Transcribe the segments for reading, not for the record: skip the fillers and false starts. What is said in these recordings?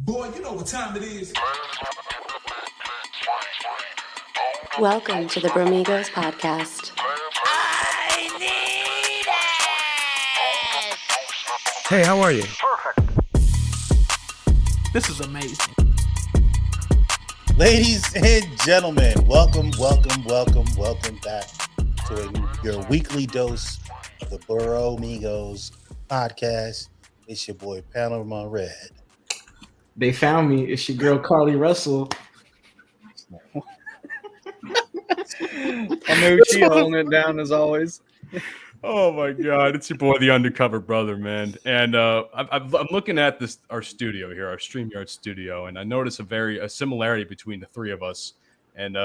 Boy, you know what time it is. Welcome to the Bromigos podcast. I need it! Hey, how are you? Perfect. This is amazing. Ladies and gentlemen, welcome back to your weekly dose of the Bromigos podcast. It's your boy Panama Red. They found me. It's your girl Carly Russell. I know she holding it down as always. Oh my God, it's your boy, the undercover brother, man. And I'm looking at our studio here, our StreamYard studio, and I notice a similarity between the three of us. And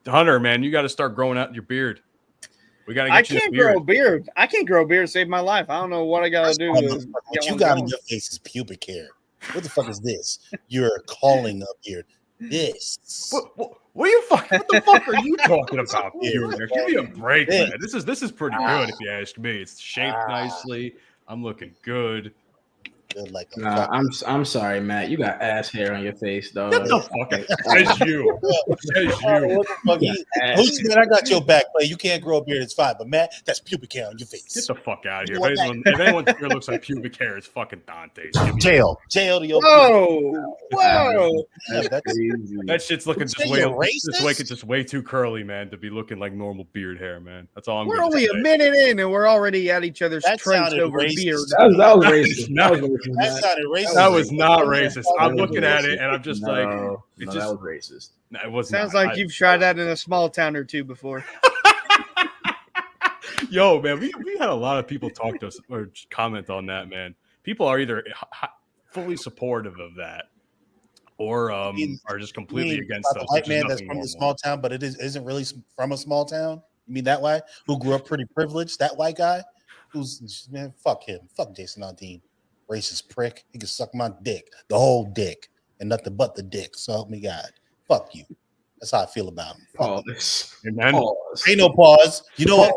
Hunter, man, you got to start growing out your beard. We got to get you a beard. Grow a beard. I can't grow a beard to save my life. I don't know what I got to do. What you got in your face is pubic hair. What the fuck is this? You're calling up here. This. What the fuck are you talking about? Give me a break, man. This is pretty good if you ask me. It's shaped nicely. I'm looking good. Like I'm sorry, Matt. You got ass hair on your face, dog. Get the fuck out. Says you. Man, I got your back, play. You can't grow a beard, it's fine. But Matt, that's pubic hair on your face. Get the fuck out of here. If anyone's hair looks like pubic hair, it's fucking Dante's. Jail to your Whoa. That shit's looking just way too curly, man, to be looking like normal beard hair, man. That's all I'm We're only a minute in and we're already at each other's traits over racist. beard. That was racist. That sounded racist. That was not racist. I'm looking at it and I'm just that was racist. No, it was Sounds not. like you've tried that in a small town or two before. Yo, man, we had a lot of people talk to us or comment on that, man. People are either fully supportive of that or are just completely against us. White man that's from the small town, but isn't really from a small town. You mean that white who grew up pretty privileged? That white guy who's, man, fuck him. Fuck Jason Aldean. Racist prick. He can suck my dick, the whole dick, and nothing but the dick. So help me God. Fuck you. That's how I feel about him. Pause. Ain't no pause. You know what?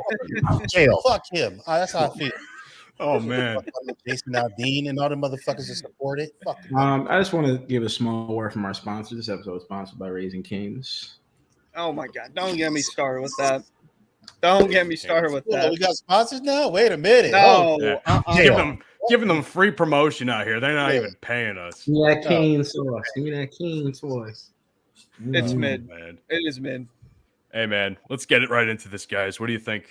Jail. Fuck him. That's how I feel. Oh man. Jason Aldean and all the motherfuckers that support it. Fuck him. I just want to give a small word from our sponsor. This episode is sponsored by Raising Cane's. Oh my God. Don't get me started with that. Don't get me started with that. We got sponsors now? Wait a minute. No. Yeah. Giving them free promotion out here. They're not even paying us. Give me that cane sauce. Give me that cane sauce. It's mid. Man. It is mid. Hey man, let's get it right into this, guys. What do you think?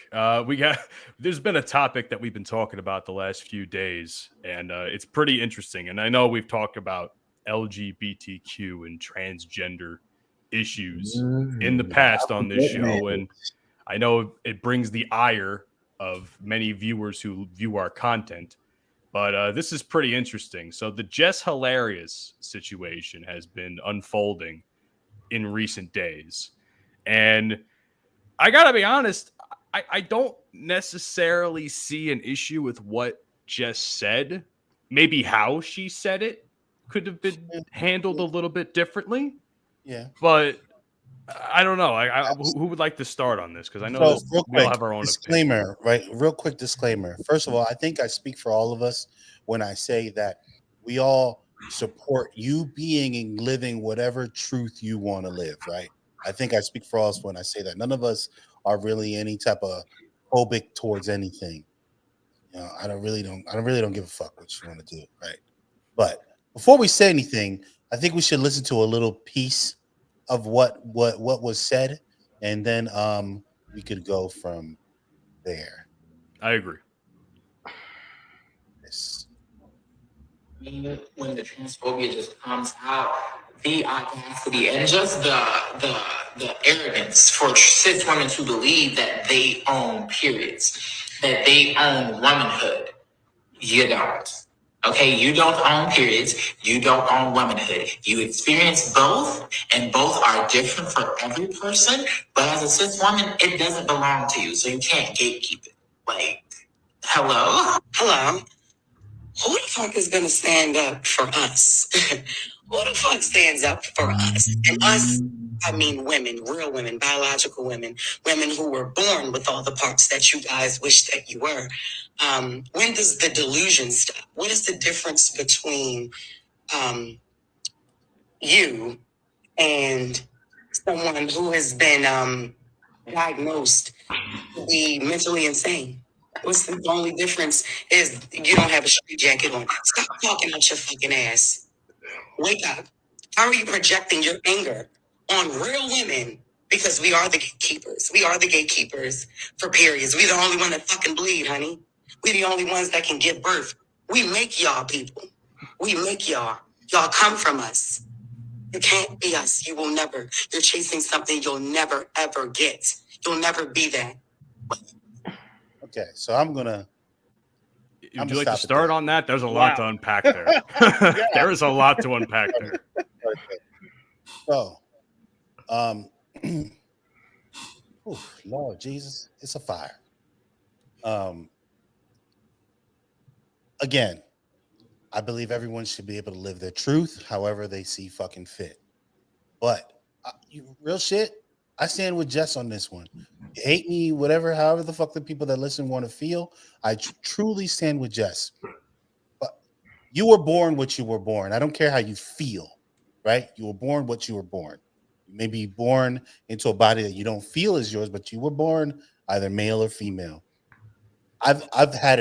There's been a topic that we've been talking about the last few days, and it's pretty interesting. And I know we've talked about LGBTQ and transgender issues in the past on this show, and I know it brings the ire of many viewers who view our content, but this is pretty interesting. So the Jess Hilarious situation has been unfolding in recent days. And I got to be honest, I don't necessarily see an issue with what Jess said. Maybe how she said it could have been handled a little bit differently. Yeah. But I don't know. Who would like to start on this? Because I know we all have our own disclaimer, right? Real quick disclaimer. First of all, I think I speak for all of us when I say that we all support you being and living whatever truth you want to live, right? I think I speak for all of us when I say that. None of us are really any type of phobic towards anything. You know, I really don't give a fuck what you want to do, right? But before we say anything, I think we should listen to a little piece of what was said, and then we could go from there. I agree. Yes. When the transphobia just comes out, the audacity and just the arrogance for cis women to believe that they own periods, that they own womanhood. You don't. Okay, you don't own periods. You don't own womanhood. You experience both, and both are different for every person. But as a cis woman, it doesn't belong to you, so you can't gatekeep it. Like, hello? Who the fuck is gonna stand up for us? Who the fuck stands up for us? And us, I mean women, real women, biological women, women who were born with all the parts that you guys wish that you were. When does the delusion stop? What is the difference between you and someone who has been diagnosed to be mentally insane. What's the only difference is you don't have a straight jacket on. Stop talking out your fucking ass. Wake up. How are you projecting your anger on real women? Because we are the gatekeepers. We are the gatekeepers for periods. We the only one that fucking bleed, honey. We the only ones that can give birth. We make y'all people. We make y'all. Y'all come from us. You can't be us. You will never. You're chasing something you'll never ever get. You'll never be that. Okay, so I'm gonna. Would you like to start on that? There's a lot to unpack there. Yeah. There is a lot to unpack there. So, Lord Jesus, it's a fire. Again, I believe everyone should be able to live their truth however they see fucking fit. But real shit, I stand with Jess on this one. Hate me, whatever, however the fuck the people that listen want to feel. I truly stand with Jess. But you were born what you were born. I don't care how you feel, right? You were born what you were born. You may be born into a body that you don't feel is yours, but you were born either male or female. I've had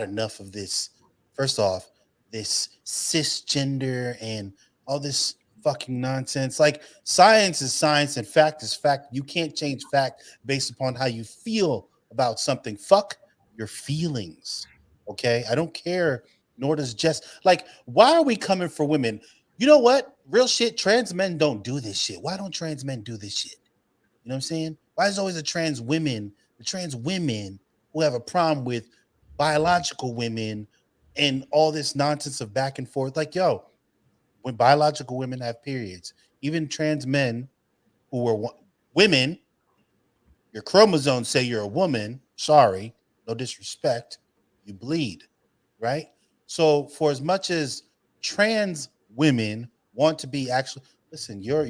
enough of this. First off, this cisgender and all this fucking nonsense. Like, science is science and fact is fact. You can't change fact based upon how you feel about something. Fuck your feelings. Okay? I don't care, nor does Jess. Like, why are we coming for women? You know what? Real shit, trans men don't do this shit. Why don't trans men do this shit? You know what I'm saying? Why is always the trans women who have a problem with biological women and all this nonsense of back and forth? Like, yo, when biological women have periods, even trans men who are women, your chromosomes say you're a woman. Sorry, no disrespect. You bleed, right? So for as much as trans women want to be actually, listen, you're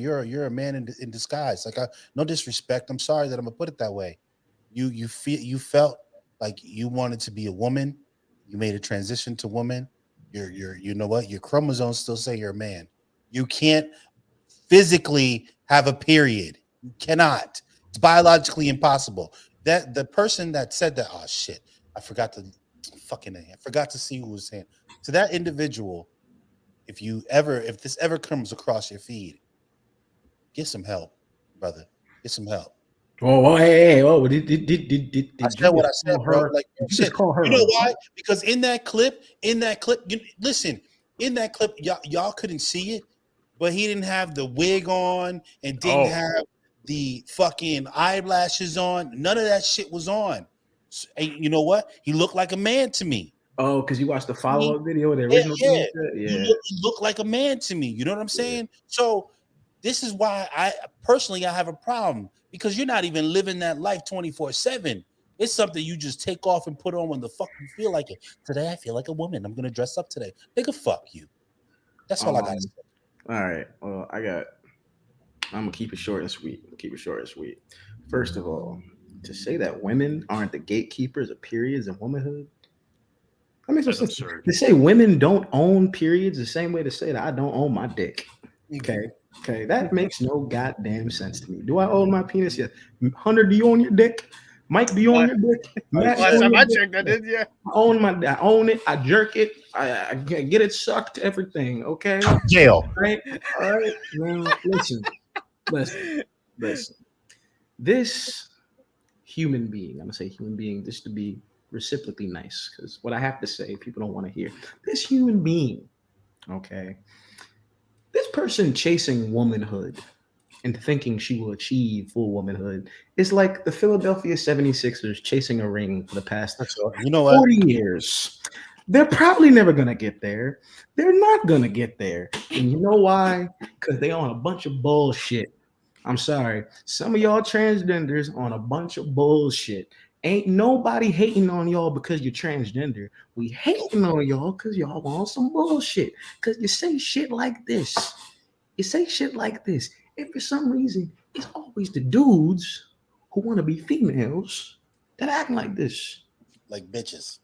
a man in disguise. Like, no disrespect. I'm sorry that I'm gonna put it that way. You felt like you wanted to be a woman. You made a transition to woman. You know what? Your chromosomes still say you're a man. You can't physically have a period. You cannot. It's biologically impossible. That the person that said that, oh shit, I forgot to see who was saying. To that individual, if this ever comes across your feed, get some help, brother. Get some help. Oh, hey, did I said what I said, bro. Like, just call her? You know why? Because in that clip, listen, in that clip, y'all couldn't see it, but he didn't have the wig on and didn't have the fucking eyelashes on. None of that shit was on. And you know what? He looked like a man to me. Oh, because you watched the follow-up video, the original thing? Yeah. He looked like a man to me. You know what I'm saying? So this is why I have a problem, because you're not even living that life 24/7. It's something you just take off and put on when the fuck you feel like it. Today I feel like a woman. I'm gonna dress up today. Nigga, fuck you. That's all I gotta say. All right. Well, I'm gonna keep it short and sweet. First of all, to say that women aren't the gatekeepers of periods and womanhood, that makes no sense. To say women don't own periods the same way to say that I don't own my dick. Okay, that makes no goddamn sense to me. Do I own my penis? Yes. Hunter, do you own your dick? Mike, do you own your dick? Last time I checked, I did. Yeah. I own it. I jerk it. I get it sucked. Everything. Okay. Jail. Right. All right. Now listen. This human being. I'm gonna say human being just to be reciprocally nice, because what I have to say, people don't want to hear. This human being. Okay. This person chasing womanhood and thinking she will achieve full womanhood is like the Philadelphia 76ers chasing a ring for the past 40 years. They're probably never going to get there. They're not going to get there. And you know why? Because they on a bunch of bullshit. I'm sorry. Some of y'all transgenders on a bunch of bullshit. Ain't nobody hating on y'all because you're transgender. We hating on y'all because y'all want some bullshit. Because you say shit like this. And for some reason, it's always the dudes who want to be females that act like this. Like bitches.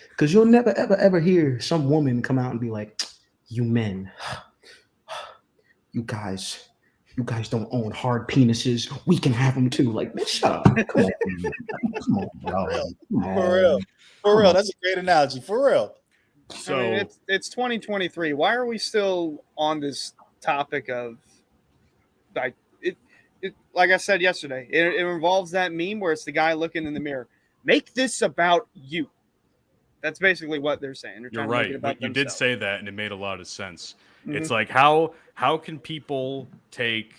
Because you'll never, ever, ever hear some woman come out and be like, you men, you guys don't own hard penises. We can have them too. Like, bitch, shut up. Come on, man. Come on, bro. For real. That's a great analogy. For real. So I mean, it's 2023. Why are we still on this topic of like it? Like I said yesterday, it involves that meme where it's the guy looking in the mirror. Make this about you. That's basically what they're saying. They're you're trying to make it right. about You did themselves. say that, and it made a lot of sense. Mhm. It's like how can people take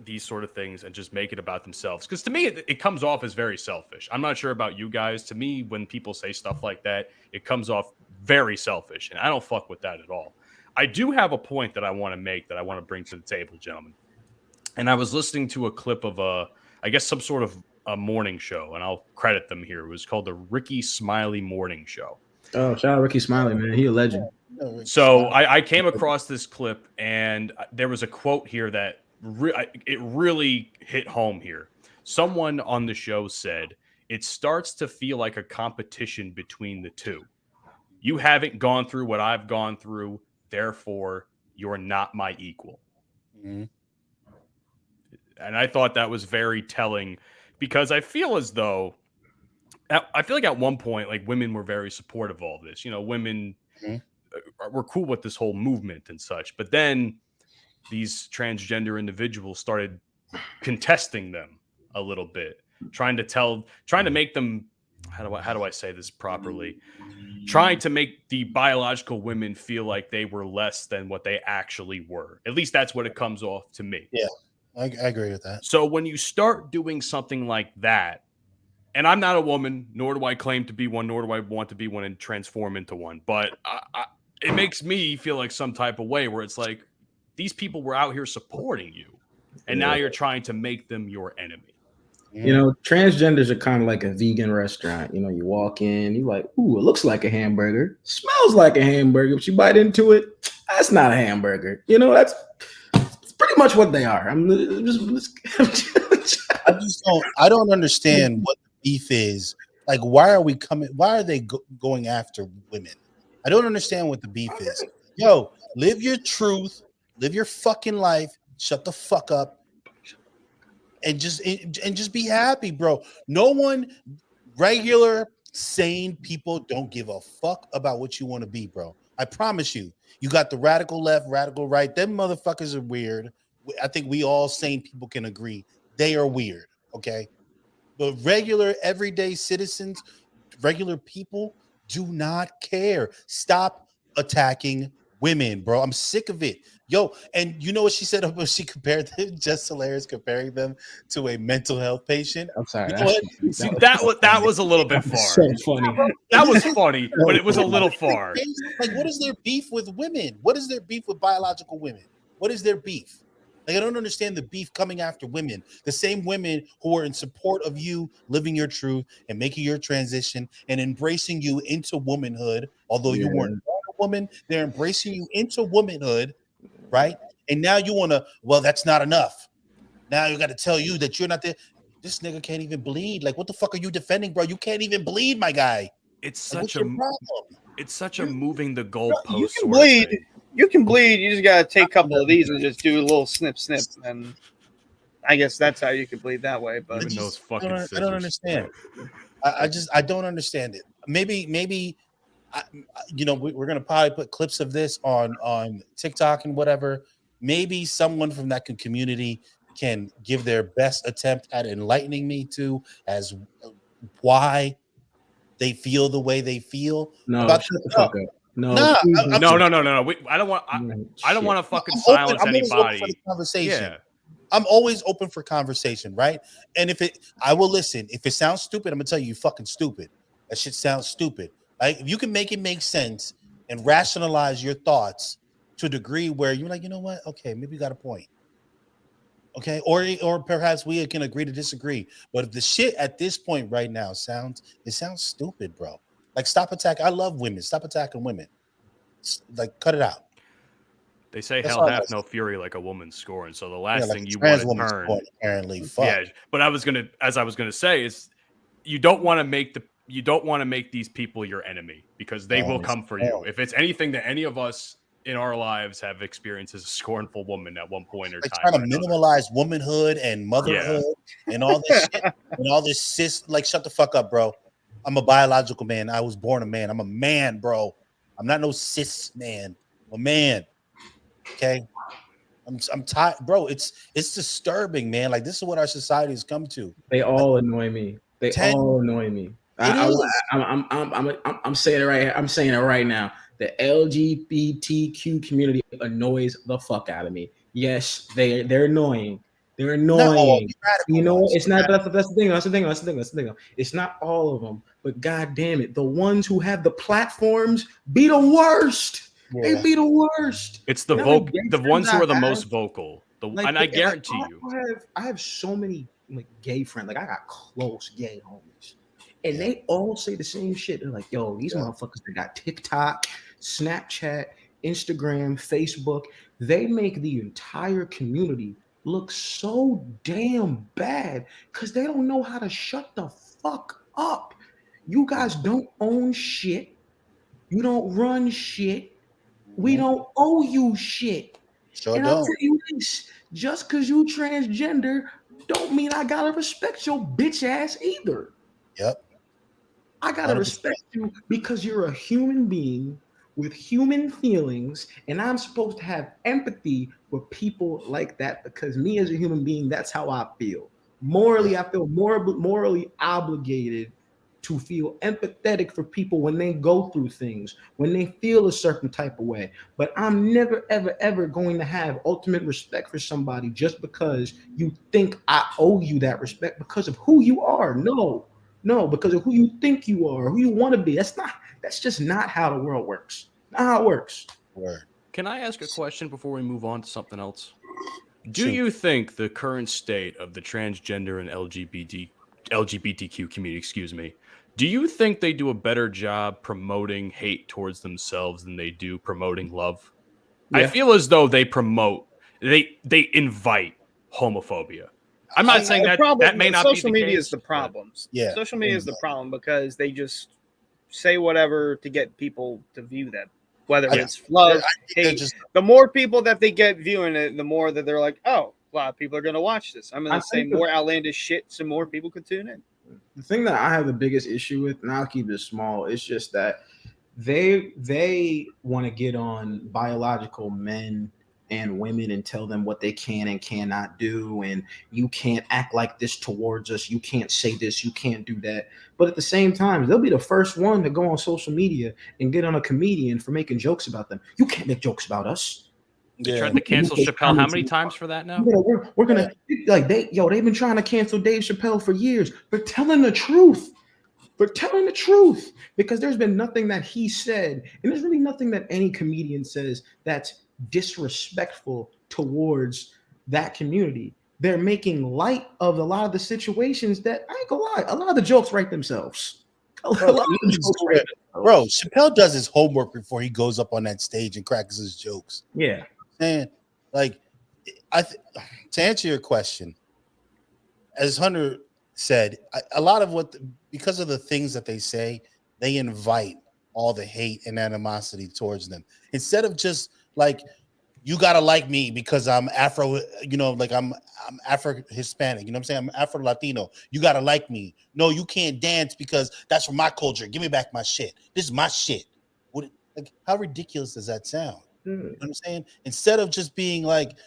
these sort of things and just make it about themselves? Because to me, it comes off as very selfish. I'm not sure about you guys. To me, when people say stuff like that, it comes off very selfish, and I don't fuck with that at all. I do have a point that I want to make that I want to bring to the table, gentlemen. And I was listening to a clip of I guess some sort of a morning show, and I'll credit them here. It was called the Ricky Smiley Morning Show. Oh, shout out Ricky Smiley, man. He a legend. So I came across this clip, and there was a quote here that it really hit home here. Someone on the show said, "It starts to feel like a competition between the two. You haven't gone through what I've gone through, therefore you're not my equal." Mm-hmm. And I thought that was very telling, because I feel as though I feel like at one point, like, women were very supportive of all this. You know, women were cool with this whole movement and such. But then these transgender individuals started contesting them a little bit, trying to make them, how do I say this properly? Trying to make the biological women feel like they were less than what they actually were. At least that's what it comes off to me. Yeah, I agree with that. So when you start doing something like that, and I'm not a woman, nor do I claim to be one, nor do I want to be one and transform into one, but it makes me feel like some type of way where it's like, these people were out here supporting you, and now you're trying to make them your enemy. You know, transgenders are kind of like a vegan restaurant. You know, you walk in, you're like, ooh, it looks like a hamburger, smells like a hamburger, but you bite into it, that's not a hamburger. You know, that's pretty much what they are. I don't understand what the beef is. Like, why are they going after women? I don't understand what the beef is. Yo, live your truth, live your fucking life, shut the fuck up, and just be happy, bro. No one, regular, sane people don't give a fuck about what you want to be, bro. I promise you. You got the radical left, radical right. Them motherfuckers are weird. I think we all sane people can agree they are weird. Okay, but regular, everyday citizens, regular people do not care. Stop attacking women, bro. I'm sick of it. Yo, and you know what she said? She compared them, Jess Hilarious, comparing them to a mental health patient. I'm sorry. You know what? See, that was a little bit far. So funny. That was funny, but it was a little far. Like, what is their beef with women? What is their beef with biological women? What is their beef? Like, I don't understand the beef coming after women. The same women who are in support of you living your truth and making your transition and embracing you into womanhood, although you weren't a woman, they're embracing you into womanhood, right? And now you want to, well, that's not enough. Now you got to tell you that you're not there. This nigga can't even bleed. Like, what the fuck are you defending, bro? You can't even bleed, my guy. It's Like, such a moving the goalpost. You can bleed. You can bleed. You just gotta take a couple of these and just do a little snip, and I guess that's how you can bleed that way. But Even those fucking I don't understand. I don't understand it. Maybe you know, we're gonna probably put clips of this on TikTok and whatever. Maybe someone from that community can give their best attempt at enlightening me to as why they feel the way they feel. No, about shut the fuck up. No, Nah, No. I don't want to fucking silence I'm always anybody. open for the conversation. Yeah. I'm always open for conversation, right? And I will listen. If it sounds stupid, I'm gonna tell you, you fucking stupid. That shit sounds stupid. Like, if you can make it make sense and rationalize your thoughts to a degree where you're like, you know what? Okay, maybe you got a point. Okay, or perhaps we can agree to disagree. But if the shit at this point right now sounds stupid, bro. Like, stop attacking. I love women. Stop attacking women. Like, cut it out. They say That's hell all hath I no fury like a woman scorned. So the last like thing a you trans want to woman turn, scorned, apparently. Fuck. yeah. But I was gonna say is, you don't want to make these people your enemy, because they will come for you. If it's anything that any of us in our lives have experienced as a scornful woman at one point or Like time. trying or to another. minimalize womanhood and motherhood and all this shit and all this cis. Like, shut the fuck up, bro. I'm a biological man. I was born a man. I'm a man, bro. I'm not no cis man. I'm a man. Okay. I'm tired, bro. It's disturbing, man. Like, this is what our society has come to. They all annoy me. They 10 all annoy me. It is. I'm saying it right here. I'm saying it right now. The LGBTQ community annoys the fuck out of me. Yes, they're annoying. They're Not all annoying. the radical You know, ones. it's not that's the thing. That's the thing. It's not all of them, but god damn it, the ones who have the platforms be the worst. They Yeah. be the worst. It's the You know how many the gay ones who friends are the I most have? vocal. Like, And I guarantee you. I have so many like gay friends. Like, I got close gay homies, and Yeah. they all say the same shit. They're like, "Yo, these motherfuckers, they got TikTok, Snapchat, Instagram, Facebook. They make the entire community look so damn bad because they don't know how to shut the fuck up. You guys don't own shit. You don't run shit. We don't owe you shit. Sure And I'll don't. tell you this, just because you transgender don't mean I gotta respect your bitch ass either. Yep. I gotta 100%. respect you because you're a human being with human feelings, and I'm supposed to have empathy for people like that because me as a human being, that's how I feel. Morally, I feel morally obligated to feel empathetic for people when they go through things, when they feel a certain type of way. But I'm never, ever, ever going to have ultimate respect for somebody just because you think I owe you that respect because of who you are. No, because of who you think you are, who you want to be. That's just not how the world works. Not how it works. Word. Can I ask a question before we move on to something else? Do Shoot. you think the current state of the transgender and LGBTQ community, do you think they do a better job promoting hate towards themselves than they do promoting love? I Yeah. feel as though they invite homophobia. I'm not saying that may not be social the media case, is the but- problems. Yeah. Social media is the problem because they just say whatever to get people to view them, whether Yeah. it's love, I think they're hate. just The more people that they get viewing it, the more that they're like, oh, a lot of people are going to watch this. I'm going I to say think the- more outlandish shit so more people could tune in. The thing that I have the biggest issue with, and I'll keep it small, it's just that they want to get on biological men and women and tell them what they can and cannot do, and you can't act like this towards us, you can't say this, you can't do that. But at the same time, they'll be the first one to go on social media and get on a comedian for making jokes about them. You can't make jokes about us. They tried to cancel Chappelle how many times for that now? We're gonna like they've been trying to cancel Dave Chappelle for years for telling the truth. For telling the truth, because there's been nothing that he said, and there's really nothing that any comedian says that's disrespectful towards that community. They're making light of a lot of the situations that I ain't gonna lie, a lot of the jokes write themselves. A lot of the jokes write Bro, themselves. Chappelle does his homework before he goes up on that stage and cracks his jokes. Yeah. And like, to answer your question, as Hunter said, a lot of because of the things that they say, they invite all the hate and animosity towards them instead of just like, you gotta like me because I'm Afro, like I'm Afro Hispanic, you know what I'm saying? I'm Afro Latino. You gotta like me. No, you can't dance because that's from my culture. Give me back my shit. This is my shit. Like, how ridiculous does that sound? You know what I'm saying? Instead of just being like,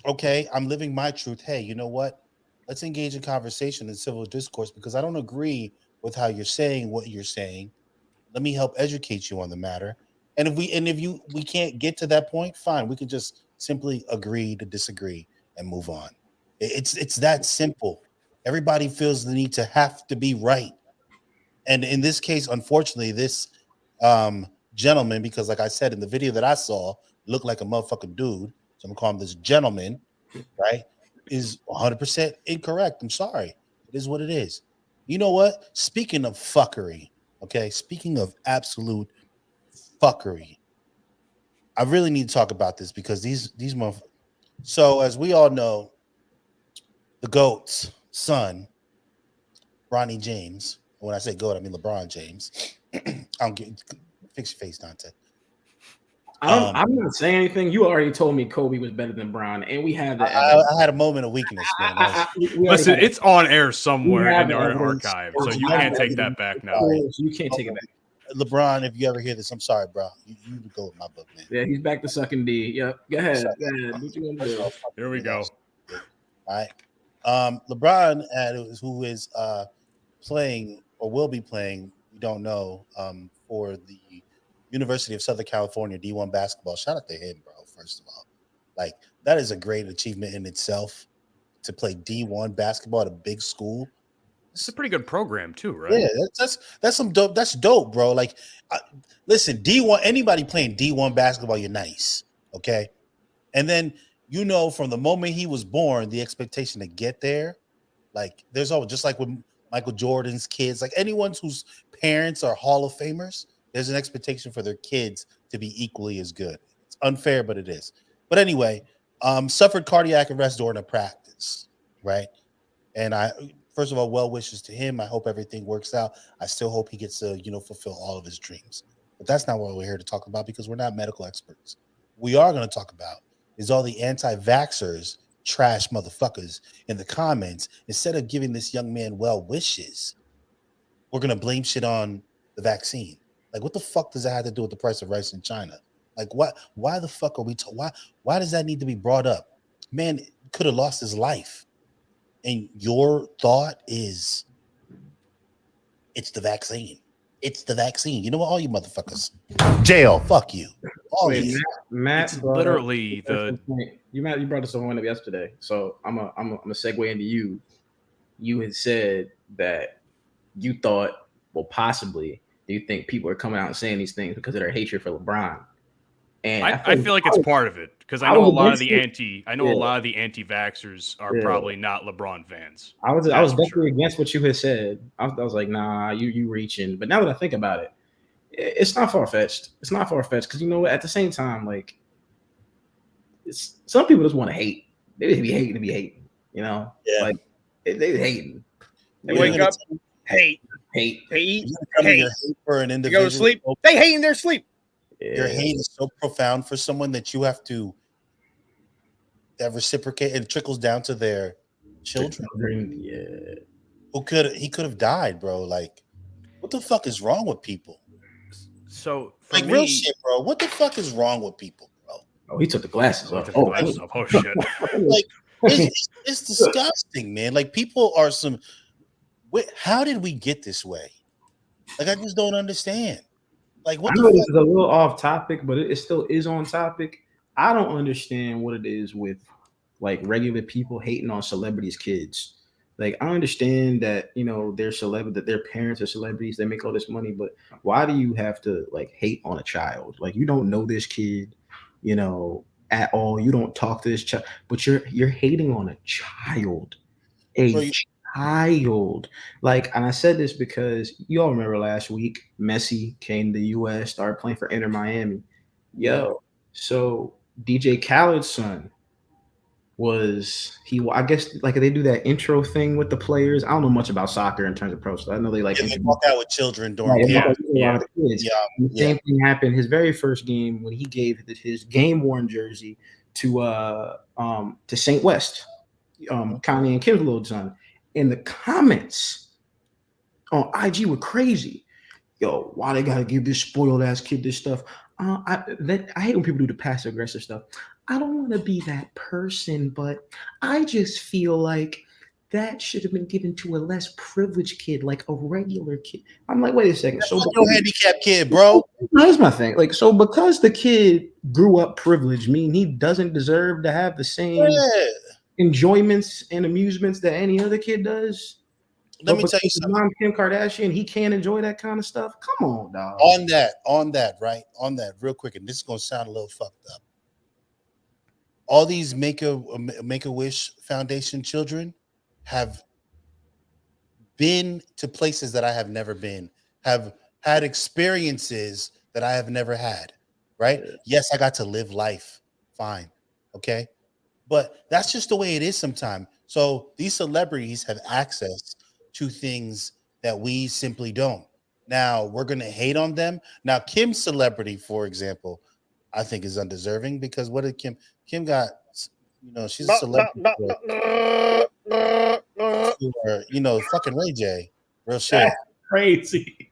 okay, I'm living my truth. Hey, you know what? Let's engage in conversation and civil discourse because I don't agree with how you're saying what you're saying. Let me help educate you on the matter. And if we can't get to that point, fine. We can just simply agree to disagree and move on. It's that simple. Everybody feels the need to have to be right. And in this case, unfortunately, this gentleman, because like I said in the video that I saw, looked like a motherfucking dude. So I'm gonna call him this gentleman, right? Is 100% incorrect. I'm sorry. It is what it is. You know what? Speaking of fuckery, okay? Speaking of absolute fuckery, I really need to talk about this because these motherfuckers. So as we all know, the GOAT's son, Bronny James. When I say GOAT, I mean LeBron James. I don't get fix your face, Dante. I'm not saying anything. You already told me Kobe was better than Bron, and we have the I evidence. had a moment of weakness, man. We already Listen, have it's on air somewhere have in the our evidence. archive, so We you have can't the take that evidence. back now. Of course, you can't take it back. LeBron, if you ever hear this, I'm sorry, bro. You go with my book, man. Yeah, he's back to sucking D. Yep. Go ahead. Sorry. Go ahead. What you gonna First of do? all, fuck Here we you, go. all right. LeBron, who is playing or will be playing, we don't know, for the University of Southern California D1 basketball. Shout out to him, bro. First of all, like that is a great achievement in itself to play D1 basketball at a big school. It's a pretty good program too, right? Yeah, that's some dope. That's dope, bro. Like, listen, D1. Anybody playing D1 basketball, you're nice, okay. And then from the moment he was born, the expectation to get there, like there's always just like with Michael Jordan's kids, like anyone whose parents are Hall of Famers, there's an expectation for their kids to be equally as good. It's unfair, but it is. But anyway, suffered cardiac arrest during a practice, right? And first of all, well wishes to him. I hope everything works out. I still hope he gets to, fulfill all of his dreams. But that's not what we're here to talk about because we're not medical experts. What we are going to talk about is all the anti-vaxxers, trash motherfuckers in the comments. Instead of giving this young man well wishes, we're going to blame shit on the vaccine. Like, what the fuck does that have to do with the price of rice in China? Like, what? Why the fuck are we? Why does that need to be brought up? Man could have lost his life. And your thought is, it's the vaccine. It's the vaccine. You know what? All you motherfuckers, jail. Fuck you. All Wait, you. Matt It's brought literally up the you brought this one up yesterday. So I'm a segue into you. You had said that you thought, well, possibly, do you think people are coming out and saying these things because of their hatred for LeBron? And I feel like it's part of it because I I know a was lot of against the it. a Yeah. lot of the anti-vaxxers are Yeah. probably not LeBron fans. I was That's for definitely sure. against what you had said. I was like, nah, you reaching. But now that I think about it, it's not far fetched. It's not far fetched because you know what? At the same time, like, some people just want to hate. They just be hating to be hating. Yeah. Like they hating. They What are you wake gonna up, hate. Hate. They eat, You're gonna tell me hate. your hate for an They individual. go to sleep. They hate in their sleep. Your hate is so profound for someone that you have to reciprocate, and it trickles down to their children. Yeah. He could have died, bro. Like, what the fuck is wrong with people? So for Like, me, real shit, bro. What the fuck is wrong with people, bro? Oh, he took the glasses off. oh shit. Like, it's disgusting, man. Like, people are how did we get this way? Like, I just don't understand. Like, what I the know fuck? this is a little off topic, but it still is on topic. I don't understand what it is with like regular people hating on celebrities' kids. Like, I understand that they're celebrity, that their parents are celebrities, they make all this money, but why do you have to like hate on a child? Like, you don't know this kid, at all. You don't talk to this child, but you're hating on a child. Child. Like, and I said this because you all remember last week, Messi came to the US, started playing for Inter Miami. Yo, so DJ Khaled's son I guess like they do that intro thing with the players. I don't know much about soccer in terms of pro stuff. I know they like they walk out with children during right, games. The same thing happened his very first game when he gave his game worn jersey to St. West, Kanye and Kim's little son. And the comments on IG were crazy. Yo, why they gotta give this spoiled ass kid this stuff? I hate when people do the passive aggressive stuff. I don't want to be that person, but I just feel like that should have been given to a less privileged kid, like a regular kid. I'm like, wait a second. So no handicapped kid, bro. Here's my thing. Like, so because the kid grew up privileged, mean he doesn't deserve to have the same enjoyments and amusements that any other kid does? Let me tell you something. Mom, Kim Kardashian, he can't enjoy that kind of stuff. Come on, dog. On that, real quick, and this is gonna sound a little fucked up. All these Make-A-Wish Foundation children have been to places that I have never been, have had experiences that I have never had. Right? Yes, I got to live life. Fine. Okay. But that's just the way it is sometimes. So these celebrities have access to things that we simply don't. Now we're gonna hate on them. Now Kim's celebrity, for example, I think is undeserving because what did Kim got? She's a celebrity. Fucking Ray J. Real shit. That's crazy.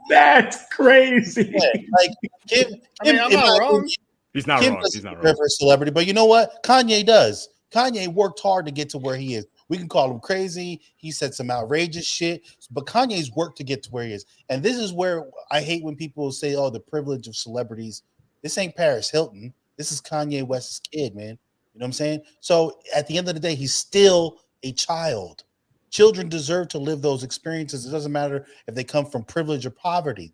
That's crazy. Yeah, like Kim, I'm not wrong. He's not Kim wrong. He's not wrong. For a celebrity, but you know what? Kanye does. Kanye worked hard to get to where he is. We can call him crazy. He said some outrageous shit, but Kanye's worked to get to where he is. And this is where I hate when people say, "Oh, the privilege of celebrities." This ain't Paris Hilton. This is Kanye West's kid, man. You know what I'm saying? So at the end of the day, he's still a child. Children deserve to live those experiences. It doesn't matter if they come from privilege or poverty.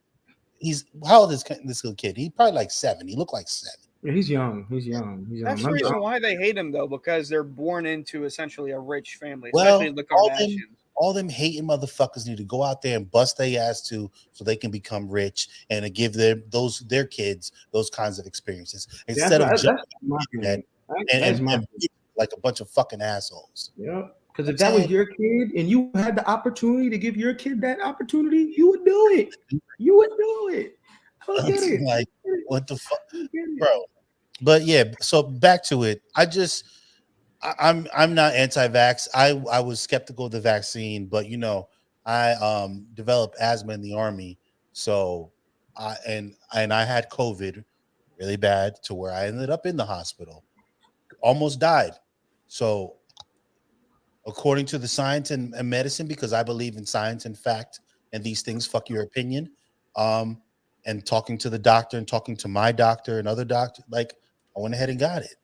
How old is this little kid? He's probably like 7. He looked like 7. Yeah, he's young. That's the reason why they hate him, though, because they're born into essentially a rich family, Well, especially the Kardashians. All them hating motherfuckers need to go out there and bust their ass too, so they can become rich and to give their kids those kinds of experiences instead of just like a bunch of fucking assholes. Yeah, because if that was your kid and you had the opportunity to give your kid that opportunity, you would do it. You would do it. I get it. Like, what the fuck, bro? But yeah, so back to it. I'm not anti-vax. I was skeptical of the vaccine, but I developed asthma in the Army, so I had COVID really bad to where I ended up in the hospital, almost died. So according to the science and medicine, because I believe in science and fact and these things, fuck your opinion. And talking to the doctor and talking to my doctor and other doctors, like I went ahead and got it.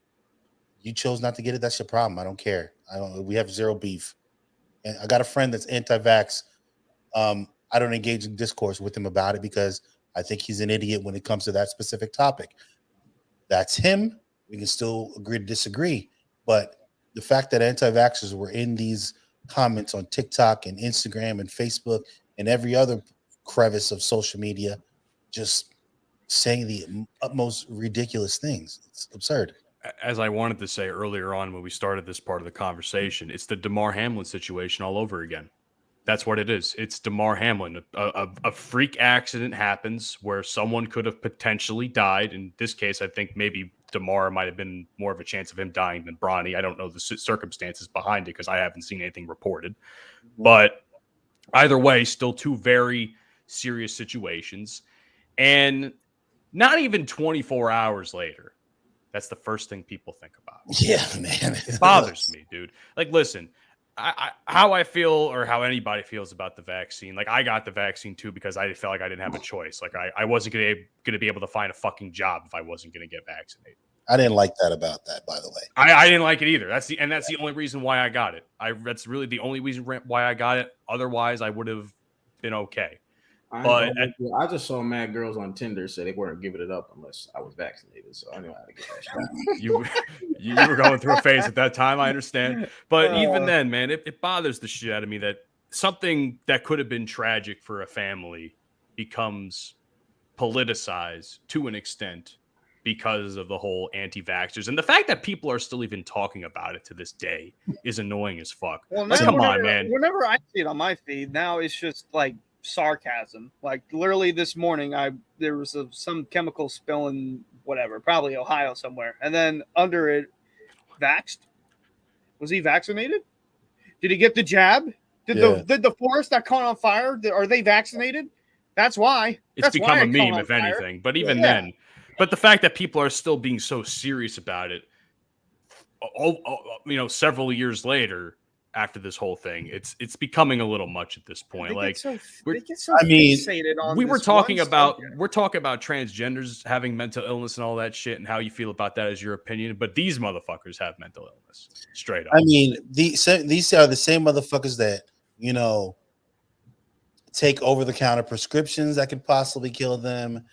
You chose not to get it. That's your problem. I don't care. We have zero beef. And I got a friend that's anti-vax. I don't engage in discourse with him about it because I think he's an idiot when it comes to that specific topic. That's him. We can still agree to disagree. But the fact that anti-vaxxers were in these comments on TikTok and Instagram and Facebook and every other crevice of social media, just saying the utmost ridiculous things. It's absurd. As I wanted to say earlier on when we started this part of the conversation, it's the Damar Hamlin situation all over again. That's what it is. It's Damar Hamlin. A freak accident happens where someone could have potentially died. In this case, I think maybe Damar might have been more of a chance of him dying than Bronny. I don't know the circumstances behind it because I haven't seen anything reported. But either way, still two very serious situations. And not even 24 hours later, that's the first thing people think about. Yeah, man. It bothers me, dude. Like, listen, how I feel or how anybody feels about the vaccine. Like, I got the vaccine too because I felt like I didn't have a choice. Like, I wasn't going to be able to find a fucking job if I wasn't going to get vaccinated. I didn't like that about that, by the way. I didn't like it either. That's the only reason why I got it. That's really the only reason why I got it. Otherwise, I would have been okay. I just saw mad girls on Tinder say they weren't giving it up unless I was vaccinated, so I knew how to get that shit. You were going through a phase at that time, I understand. But even then, man, it bothers the shit out of me that something that could have been tragic for a family becomes politicized to an extent because of the whole anti-vaxxers. And the fact that people are still even talking about it to this day is annoying as fuck. Well, like, come on, man. Whenever I see it on my feed, now it's just like sarcasm. Like literally this morning, there was some chemical spill in whatever, probably Ohio somewhere, and then under it, vaxxed. Was he vaccinated? Did he get the jab? Did the forest that caught on fire? Are they vaccinated? That's why. It's become a meme, if anything. But even then, but the fact that people are still being so serious about it, several years later. After this whole thing, it's becoming a little much at this point. Like, we're talking about transgenders having mental illness and all that shit, and how you feel about that is your opinion. But these motherfuckers have mental illness, straight up. I mean, these are the same motherfuckers that take over-the-counter prescriptions that could possibly kill them,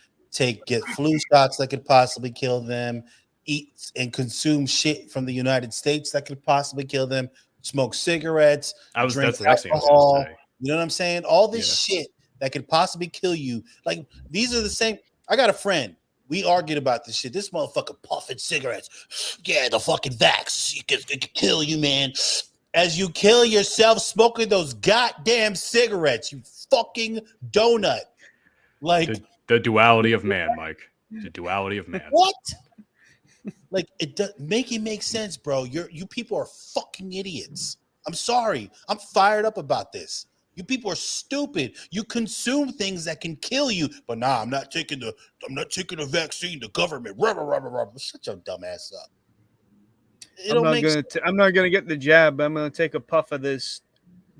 get flu shots that could possibly kill them, eat and consume shit from the United States that could possibly kill them. Smoke cigarettes, drink alcohol. You know what I'm saying? All this shit that could possibly kill you. Like, these are the same. I got a friend. We argued about this shit. This motherfucker puffing cigarettes. Yeah, the fucking vax. It can kill you, man. As you kill yourself smoking those goddamn cigarettes, you fucking donut. Like the duality of man, Mike. The duality of man. What? Like make it make sense, bro. You people are fucking idiots. I'm sorry. I'm fired up about this. You people are stupid. You consume things that can kill you, but nah, I'm not taking the vaccine. The government, rubber. Shut your dumb ass up. I'm not gonna get the jab. I'm gonna take a puff of this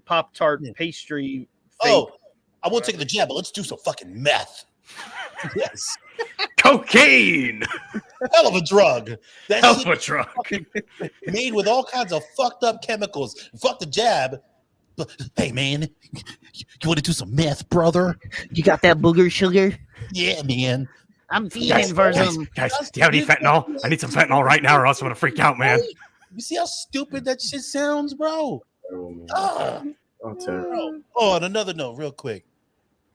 Pop-Tart pastry. Oh, I won't take the jab, but let's do some fucking meth. Yes. Cocaine. Hell of a drug. That Hell shit of a drug. made with all kinds of fucked up chemicals. Fuck the jab. But hey, man, you want to do some meth, brother? You got that booger sugar? Yeah, man. I'm feeding for some. Guys, do you have any fentanyl? I need some fentanyl right now, or else I'm gonna freak out, man. You see how stupid that shit sounds, bro? Oh, terrible. Oh, and another note, real quick,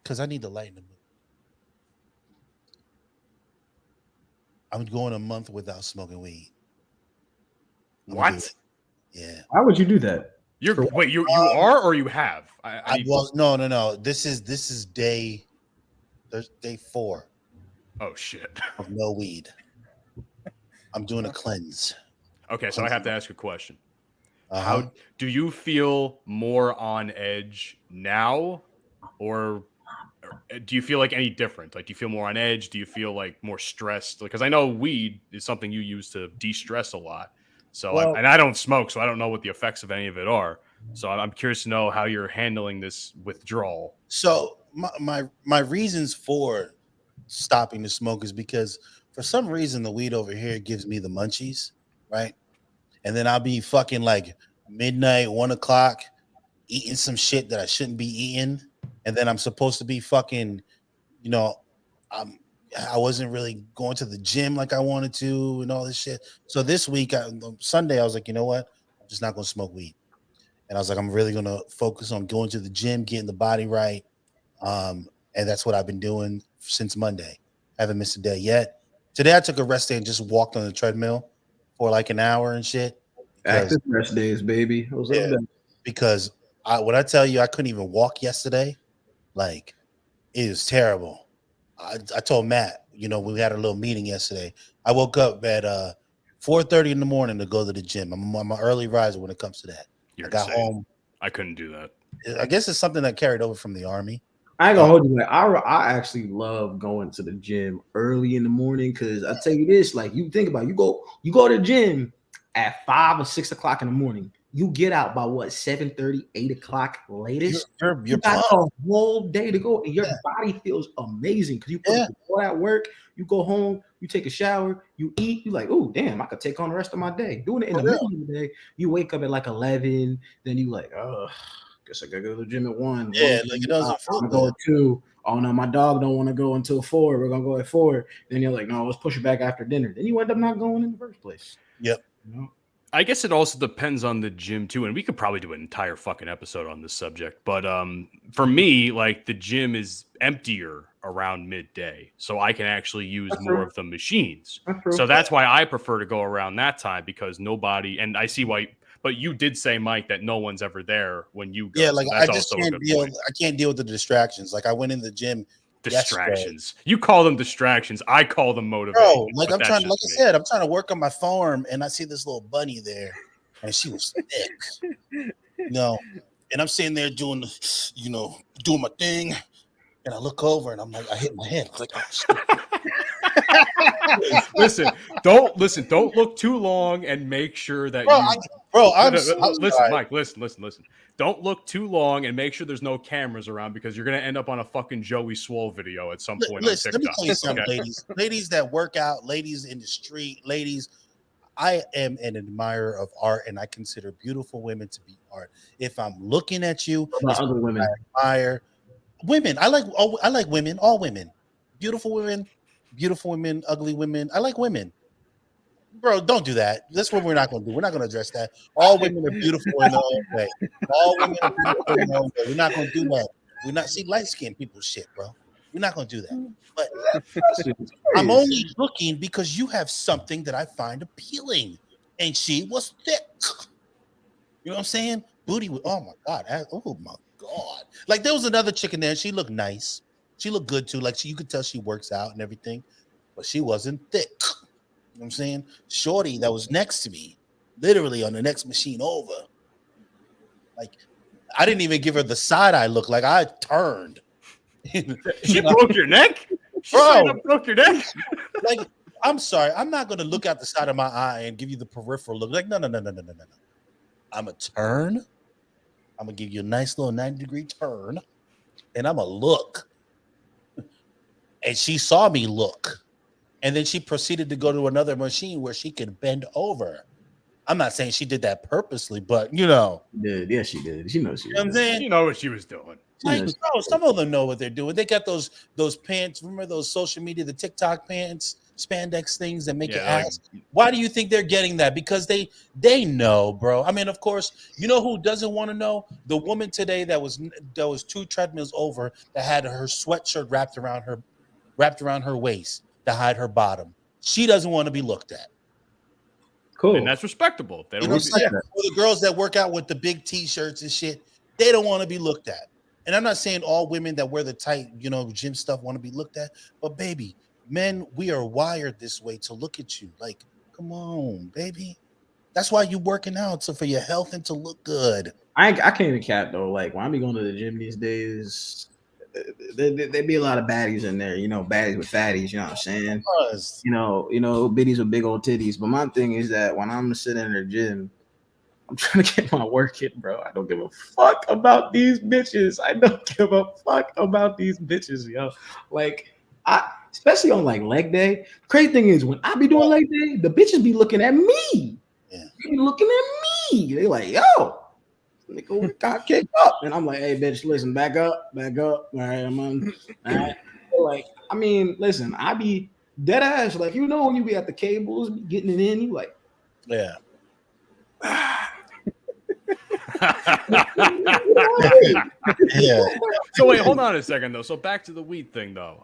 because I need to lighten the mood. I'm going a month without smoking weed. What? Yeah. Why would you do that? You are or you have? No. This is day 4 Oh shit. of no weed. I'm doing a cleanse. Okay, so I have to ask a question. Uh-huh. How do you feel more on edge now, or do you feel like any different? Like, do you feel more on edge? Do you feel like more stressed? Because I know weed is something you use to de-stress a lot. So, I don't smoke, so I don't know what the effects of any of it are. So I'm curious to know how you're handling this withdrawal. So my reasons for stopping the smoke is because for some reason the weed over here gives me the munchies, right? And then I'll be fucking like midnight, 1 o'clock, eating some shit that I shouldn't be eating, and then I'm supposed to be fucking, I wasn't really going to the gym like I wanted to and all this shit. So this week, Sunday, I was like, you know what? I'm just not going to smoke weed. And I was like, I'm really going to focus on going to the gym, getting the body right. And that's what I've been doing since Monday. I haven't missed a day yet. Today, I took a rest day and just walked on the treadmill for like an hour and shit. Active rest days, baby. Because when I tell you I couldn't even walk yesterday, like it was terrible. I told Matt, we had a little meeting yesterday. I woke up at 4:30 in the morning to go to the gym. I'm an early riser when it comes to that. You're I got insane. home. I couldn't do that. I guess it's something that carried over from the army. I ain't gonna hold you. Like, I actually love going to the gym early in the morning because I tell you this, like you think about it, you go to the gym at 5 or 6 o'clock in the morning. You get out by what 7:30, 8 o'clock latest. You're got a whole day to go, and your body feels amazing because you put all that work. You go home, you take a shower, you eat. You like, oh damn, I could take on the rest of my day. Doing it in the middle of the day, you wake up at like 11. Then you like, oh, guess I gotta go to the gym at 1. Yeah, like it doesn't feel good. Go at 2. Oh no, my dog don't want to go until 4. We're gonna go at 4. Then you're like, no, let's push it back after dinner. Then you end up not going in the first place. Yep. I guess it also depends on the gym too, and we could probably do an entire fucking episode on this subject. But for me, like the gym is emptier around midday, so I can actually use more of the machines. So that's why I prefer to go around that time because nobody. And I see why. But you did say, Mike, that no one's ever there when you go. Yeah, like so I just can't deal. I can't deal with the distractions. Like I went in the gym. Distractions. Yesterday. You call them distractions. I call them motivation. Bro, like I'm trying. Like I said, I'm trying to work on my farm, and I see this little bunny there, and she was thick. And I'm sitting there doing my thing, and I look over, and I'm like, I hit my head. I was like, oh shit. Listen. Don't look too long, and make sure that listen, Mike. Listen. Don't look too long and make sure there's no cameras around because you're going to end up on a fucking Joey Swole video at some point on TikTok. Let me tell you something, ladies. Ladies that work out, ladies in the street, ladies, I am an admirer of art and I consider beautiful women to be art. If I'm looking at you, other women. I admire women. I like women, all women. Beautiful women, ugly women. I like women. Bro, don't do that. That's what we're not going to do. We're not going to address that. All women are beautiful in their own way. All women are beautiful in their own way. We're not going to do that. We're not light-skinned people shit, bro. We're not going to do that. But I'm only looking because you have something that I find appealing. And she was thick. You know what I'm saying? Booty. Oh, my God. Oh, my God. Like, there was another chick in there. And she looked nice. She looked good, too. Like, you could tell she works out and everything. but she wasn't thick. You know what I'm saying? Shorty that was next to me, literally on the next machine over. Like, I didn't even give her the side eye look. Like, I turned. She broke your neck? She Bro. straight up broke your neck? Like, I'm sorry. I'm not going to look out the side of my eye and give you the peripheral look. Like, no. I'm going to turn. I'm going to give you a nice little 90-degree turn. And I'm going to look. And she saw me look. And then she proceeded to go to another machine where she could bend over. I'm not saying she did that purposely, but you know. Yeah, she did. She knows she You know what I'm saying? You know what she was doing. Like, bro, some of them know what they're doing. They got those pants. Remember those social media, the TikTok pants, spandex things that make you ask. Why do you think they're getting that? Because they know, bro. I mean, of course, you know who doesn't want to know? The woman today that was 2 treadmills over that had her sweatshirt wrapped around her waist to hide her bottom. She doesn't want to be looked at. Cool. And that's respectable. They You don't know what I'm saying? Or the girls that work out with the big t-shirts and shit, they don't want to be looked at. And I'm not saying all women that wear the tight, gym stuff want to be looked at, but baby, men, we are wired this way to look at you. Like, come on, baby. That's why you working out, so for your health and to look good. I can't even cap though. Like when I be going to the gym these days, there be a lot of baddies in there. Baddies with fatties. You know what I'm saying? Biddies with big old titties. But my thing is that when I'm sitting in the gym, I'm trying to get my work in, bro. I don't give a fuck about these bitches. Yo. Like, especially on like leg day. Crazy thing is when I be doing leg day, the bitches be looking at me. Yeah. They be looking at me. They like, yo, nigga got kicked up. And I'm like, hey, bitch, listen, back up. All right, I'm on. All right. Like, I mean, listen, I be dead ass. Like, when you be at the cables, getting it in, you like, yeah. Yeah. So wait, hold on a second though. So back to the weed thing though.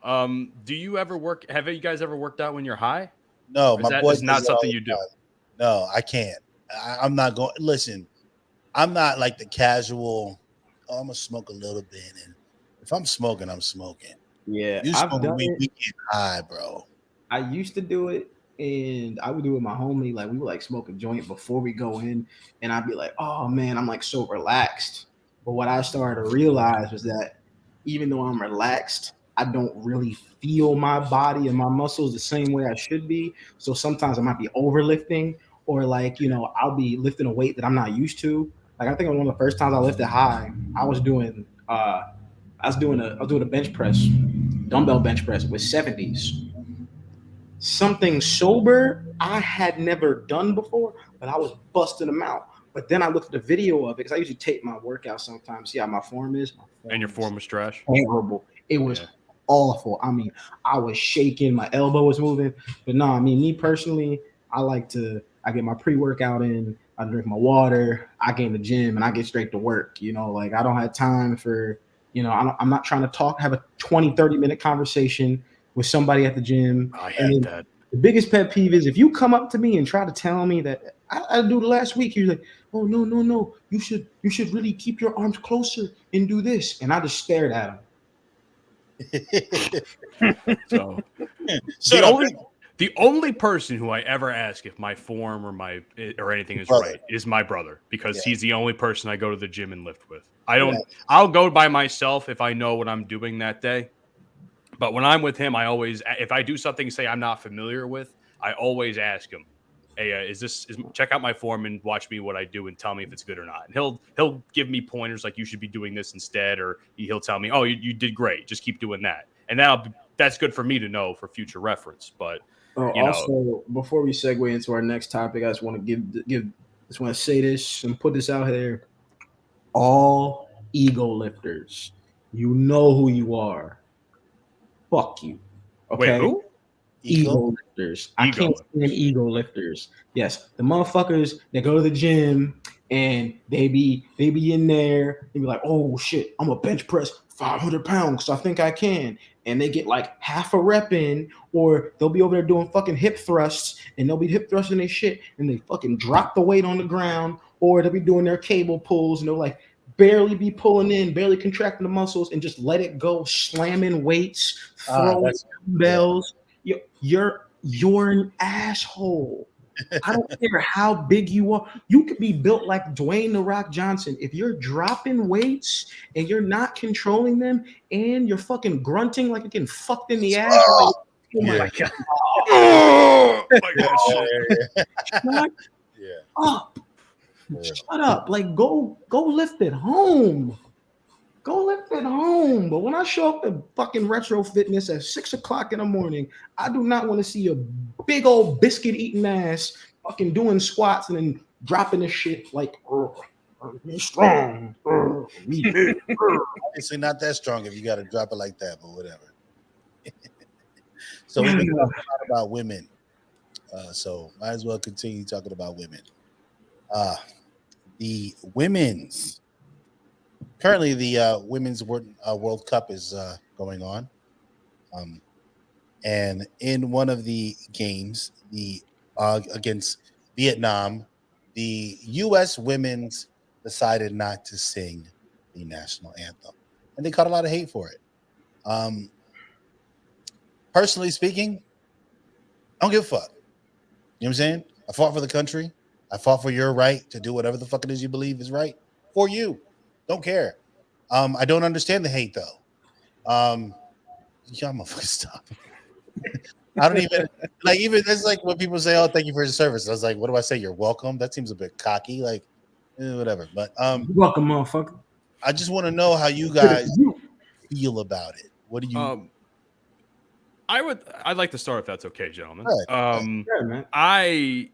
Do you ever work? Have you guys ever worked out when you're high? No, my boy is not something you do. No, I can't. I'm not going. Listen, I'm not like the casual. I'm gonna smoke a little bit, and if I'm smoking, I'm smoking. Yeah, you smoking weed, we get high, bro. I used to do it. And I would do it with my homie. Like we would like smoke a joint before we go in, and I'd be like, "Oh man, I'm like so relaxed." But what I started to realize was that even though I'm relaxed, I don't really feel my body and my muscles the same way I should be. So sometimes I might be overlifting, or like I'll be lifting a weight that I'm not used to. Like I think one of the first times I lifted high, I was doing a bench press, dumbbell bench press with 70s. Something sober I had never done before, but I was busting them out. But then I looked at the video of it because I usually tape my workout sometimes. See how my form is? And your form was trash? Terrible. It was awful. I mean, I was shaking. My elbow was moving. But no, I mean, me personally, I get my pre-workout in. I drink my water. I get in the gym, and I get straight to work. Like I don't have time for, I'm not trying to have a 20, 30-minute conversation with somebody at the gym. I hate that. The biggest pet peeve is if you come up to me and try to tell me that I do the last week, you're like, oh no, you should really keep your arms closer and do this, and I just stared at him. So the only person who I ever ask if my form or anything is right is my brother, because he's the only person I go to the gym and lift with. I'll go by myself if I know what I'm doing that day. But when I'm with him, if I do something, say I'm not familiar with, I always ask him, "Hey, check out my form and watch me what I do and tell me if it's good or not." And he'll give me pointers like you should be doing this instead, or he'll tell me, "Oh, you did great. Just keep doing that." And that's good for me to know for future reference. But also, before we segue into our next topic, I just want to say this and put this out there: all ego lifters, you know who you are. Fuck you. Okay. Wait, who? Ego lifters. I can't stand ego lifters. Yes, the motherfuckers that go to the gym and they be in there. They be like, oh shit, I'm a bench press 500 pounds because I think I can. And they get like half a rep in, or they'll be over there doing fucking hip thrusts, and they'll be hip thrusting their shit, and they fucking drop the weight on the ground, or they'll be doing their cable pulls, and they'll like barely be pulling in, barely contracting the muscles, and just let it go, slamming weights, throwing bells. You're an asshole. I don't care how big you are. You could be built like Dwayne The Rock Johnson. If you're dropping weights and you're not controlling them and you're fucking grunting like you're getting fucked in the ass, you're like, oh my God. Oh my God, shit. Shut Yeah. up. Yeah. Shut up. Like, go lift it home. Go lift it home. But when I show up at fucking Retro Fitness at 6 o'clock in the morning, I do not want to see a big old biscuit eating ass fucking doing squats and then dropping this shit like, be strong. Be big. Obviously not that strong if you got to drop it like that, but whatever. So we've been talking a lot about women. So might as well continue talking about women. The women's currently the women's World Cup is going on, and in one of the games, the against Vietnam, the U.S. women's decided not to sing the national anthem, and they caught a lot of hate for it. Personally speaking, I don't give a fuck. You know what I'm saying? I fought for the country. I fought for your right to do whatever the fuck it is you believe is right for you. Don't care. I don't understand the hate though. Y'all motherfuckers stop. I don't even like even it's like when people say, "Oh, thank you for your service." I was like, "What do I say? You're welcome." That seems a bit cocky. Like, whatever. But You're welcome, motherfucker. I just want to know how you guys feel about it. What do you? I'd like to start if that's okay, gentlemen. Sure, man. I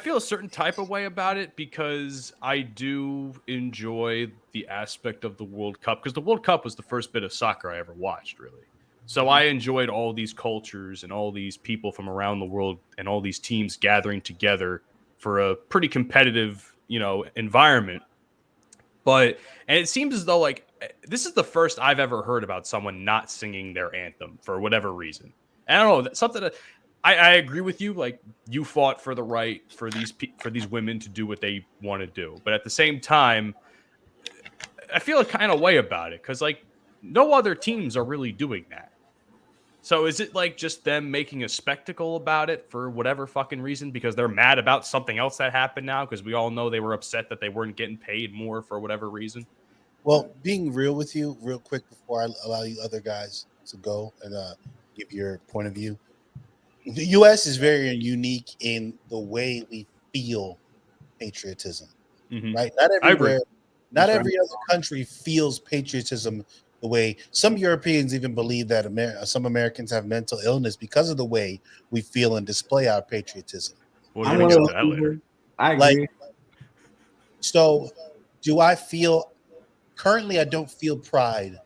feel a certain type of way about it because I do enjoy the aspect of the World Cup because the World Cup was the first bit of soccer I ever watched, really. So I enjoyed all these cultures and all these people from around the world and all these teams gathering together for a pretty competitive, environment. And it seems as though like this is the first I've ever heard about someone not singing their anthem for whatever reason. And I don't know, something that I agree with you. Like you fought for the right for these women to do what they want to do, but at the same time, I feel a kind of way about it because like no other teams are really doing that. So is it like just them making a spectacle about it for whatever fucking reason because they're mad about something else that happened now? Because we all know they were upset that they weren't getting paid more for whatever reason. Well, being real with you, real quick before I allow you other guys to go and give your point of view. The U.S. is very unique in the way we feel patriotism, right? Not everywhere, not every other country feels patriotism the way some Europeans even believe that some Americans have mental illness because of the way we feel and display our patriotism. We're going to get to that later. I agree. Like, so do I feel currently? I don't feel pride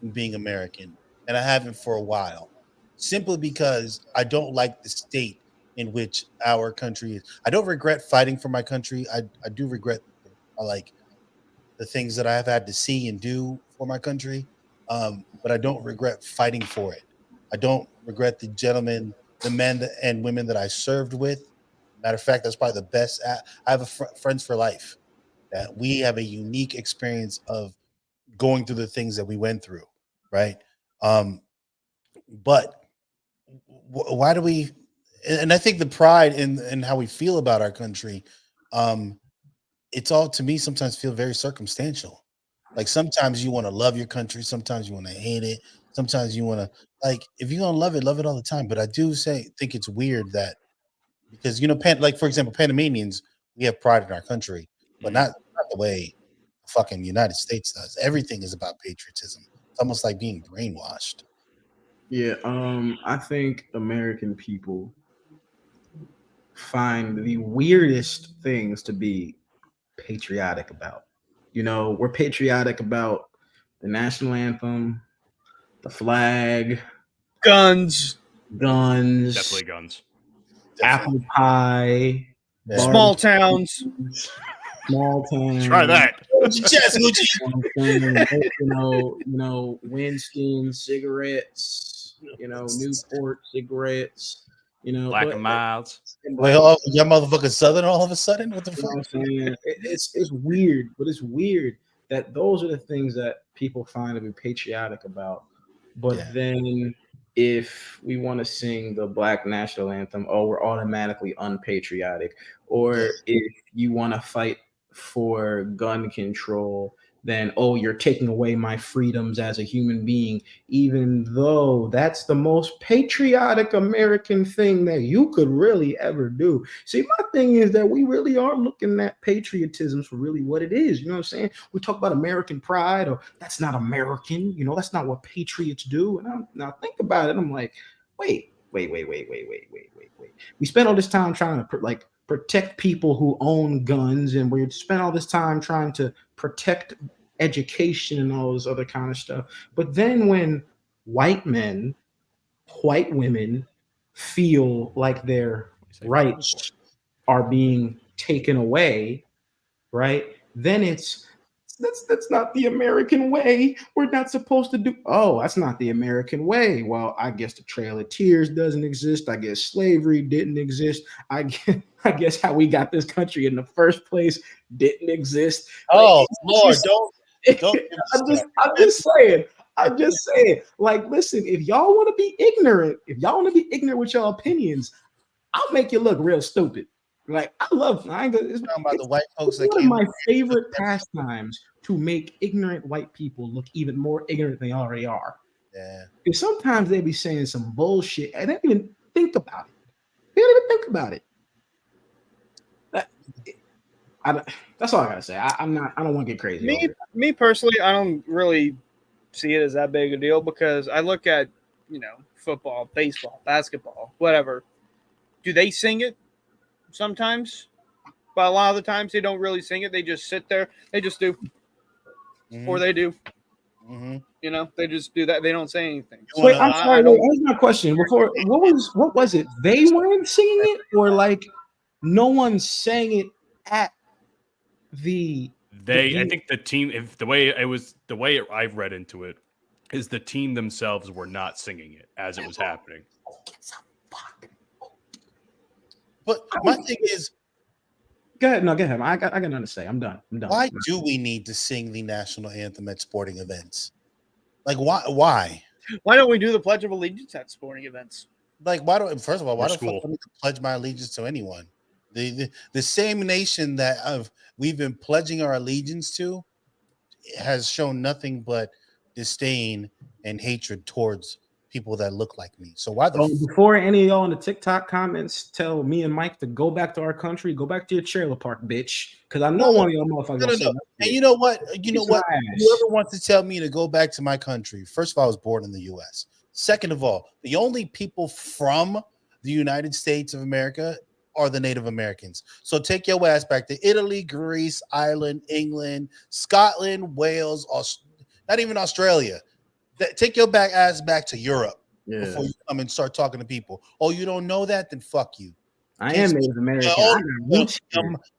in being American, and I haven't for a while. Simply because I don't like the state in which our country is. I don't regret fighting for my country. I do regret like the things that I have had to see and do for my country, but I don't regret fighting for it. I don't regret the men and women that I served with. Matter of fact, that's probably the best. I have friends for life that we have a unique experience of going through the things that we went through, right? But why do we? And I think the pride in how we feel about our country, it's all to me sometimes feel very circumstantial. Like sometimes you want to love your country, sometimes you want to hate it, sometimes you want to like if you're gonna love it all the time. But I do think it's weird that because like for example, Panamanians, we have pride in our country, but not the way the fucking United States does. Everything is about patriotism. It's almost like being brainwashed. Yeah, I think American people find the weirdest things to be patriotic about. We're patriotic about the national anthem, the flag, Guns, Definitely guns. apple pie, small towns. small towns. Try that. Winston cigarettes, Newport cigarettes, Black and Milds. Wait, y'all motherfucking Southern all of a sudden? What the fuck? I'm saying? It's weird, but it's weird that those are the things that people find to be patriotic about. But then if we want to sing the Black national anthem, oh, we're automatically unpatriotic. Or if you want to fight for gun control, then, oh, you're taking away my freedoms as a human being, even though that's the most patriotic American thing that you could really ever do. See, my thing is that we really are looking at patriotism for really what it is. You know what I'm saying? We talk about American pride, or that's not American. You know, that's not what patriots do. And now think about it. I'm like, wait. We spent all this time trying to protect people who own guns, and we spent all this time trying to protect education and all this other kind of stuff. But then when white men, white women feel like their rights are being taken away, right? Then that's not the American way. We're not supposed to do. Oh, that's not the American way. Well, I guess the Trail of Tears doesn't exist. I guess slavery didn't exist. I guess how we got this country in the first place didn't exist. Oh, Lord, don't. I'm just saying. Like, listen, if y'all want to be ignorant, with your opinions, I'll make you look real stupid. Like, I ain't gonna, it's talking about the white folks it's that one came. of my favorite pastimes to make ignorant white people look even more ignorant than they already are. Yeah. Because sometimes they be saying some bullshit and they don't even think about it. They don't even think about it. That's all I gotta say. I don't want to get crazy. Me personally, I don't really see it as that big a deal, because I look at, football, baseball, basketball, whatever. Do they sing it? Sometimes, but a lot of the times they don't really sing it. They just sit there. They just do, or they do. They just do that. They don't say anything. Wait, I'm sorry. That's my question. Before, what was it? They weren't singing it, or like no one sang it at the. I think the team. If the way I've read into it is the team themselves were not singing it as it was happening. But my thing is, go ahead. I got nothing to say. I'm done. Why do we need to sing the national anthem at sporting events? Like, why? Why don't we do the Pledge of Allegiance at sporting events? Like, first of all, why the fuck do I need to pledge my allegiance to anyone? The same nation that we've been pledging our allegiance to has shown nothing but disdain and hatred towards people that look like me. So why before any of y'all in the TikTok comments tell me and Mike to go back to our country, go back to your trailer park, bitch. Because I know one of y'all motherfuckers. No. And you know what? Whoever wants to tell me to go back to my country, first of all, I was born in the U.S. Second of all, the only people from the United States of America are the Native Americans. So take your ass back to Italy, Greece, Ireland, England, Scotland, Wales, not even Australia. Take your ass back to Europe before you come and start talking to people. Oh, you don't know that? Then fuck you. I am Native American.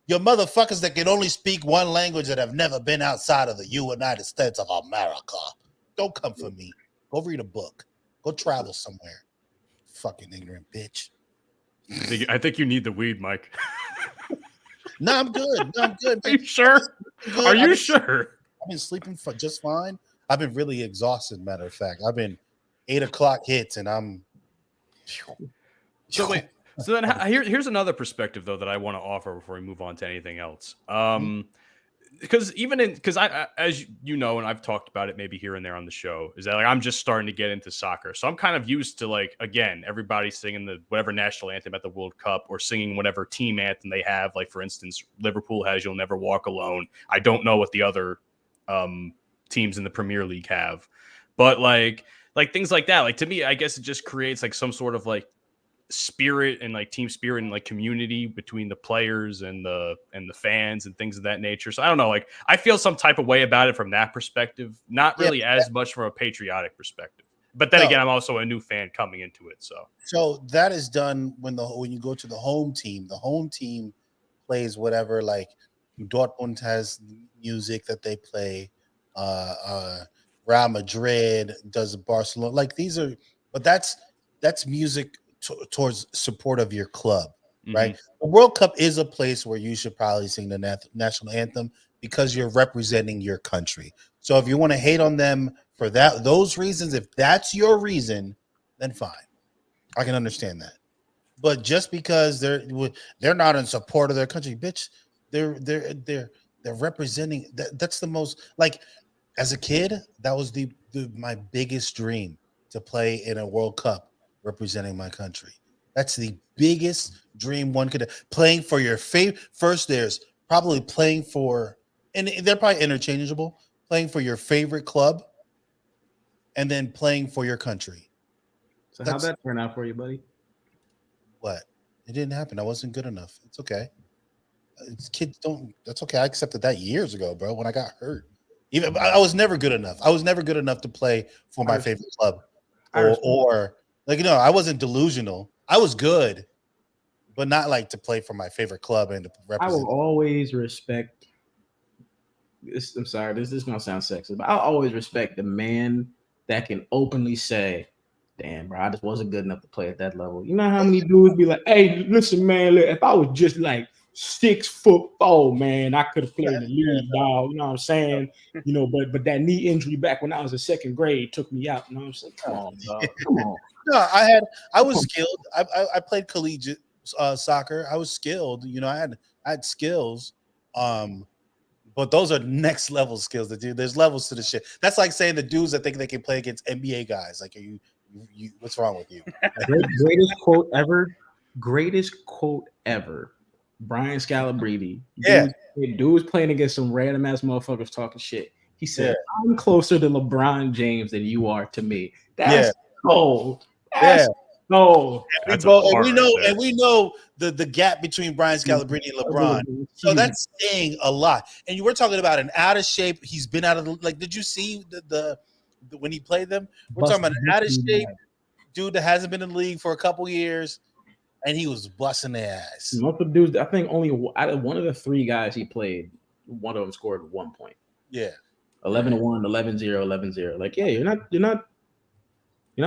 Your motherfuckers that can only speak one language that have never been outside of the United States of America. Don't come for me. Go read a book. Go travel somewhere. Fucking ignorant bitch. I think you need the weed, Mike. No, I'm good. Are you sure? Are you sure? I've been sleeping just fine. I've been really exhausted, matter of fact. I've been 8 o'clock hits and I'm. So wait. So then here's another perspective though that I want to offer before we move on to anything else. Because I, as you know, and I've talked about it maybe here and there on the show, is that like I'm just starting to get into soccer, so I'm kind of used to like again everybody singing the whatever national anthem at the World Cup or singing whatever team anthem they have. Like for instance, Liverpool has "You'll Never Walk Alone." I don't know what the other teams in the Premier League have, but like things like that. Like to me, I guess it just creates like some sort of like spirit and like team spirit and like community between the players and the fans and things of that nature. So I don't know, like I feel some type of way about it from that perspective, not really as much from a patriotic perspective. But then again, I'm also a new fan coming into it. So that is done when you go to the home team. The home team plays whatever, like Dortmund has music that they play. Real Madrid does Barcelona. Like these are, but that's music towards support of your club, right? The World Cup is a place where you should probably sing the national anthem because you're representing your country. So if you want to hate on them for those reasons, if that's your reason, then fine. I can understand that. But just because they're not in support of their country, bitch, they're representing that's the most, like, as a kid, that was my biggest dream, to play in a World Cup representing my country. That's the biggest dream one could, playing for your favorite. First, there's probably playing for, and they're probably interchangeable, playing for your favorite club, and then playing for your country. So how'd that turn out for you, buddy? What? It didn't happen. I wasn't good enough. It's okay. Kids don't. That's okay. I accepted that years ago, bro. When I got hurt, even I was never good enough. I was never good enough to play for my favorite club, or like, you know, I wasn't delusional. I was good, but not like to play for my favorite club and to represent. I will always respect this. I'm sorry, this is gonna sound sexist, but I'll always respect the man that can openly say, "Damn, bro, I just wasn't good enough to play at that level." You know how many dudes be like, "Hey, listen, man, look, if I was just like 6'4", man, I could have played in the league, dog." You know what I'm saying? You know, but that knee injury back when I was in second grade took me out. You know what I'm saying? Come on, dog. Come on. No, I was skilled. I played collegiate soccer. I was skilled. You know, I had skills. But those are next level skills. There's levels to the shit. That's like saying the dudes that think they can play against NBA guys. Like, are you what's wrong with you? Greatest quote ever. Greatest quote ever. Brian Scalabrine. Yeah. Dude was playing against some random ass motherfuckers talking shit. He said, "I'm closer to LeBron James than you are to me." That's cold. That's cold. And we know the gap between Brian Scalabrine and LeBron. So that's saying a lot. And you were talking about an out of shape. He's been out of the, like, did you see the when he played them? We're talking about an out of shape dude that hasn't been in the league for a couple years, and he was busting their ass. Most of the dudes, I think only out of one of the three guys he played, one of them scored 1 point. Yeah. 11-1, 11-0, 11-0. Like, yeah, you're not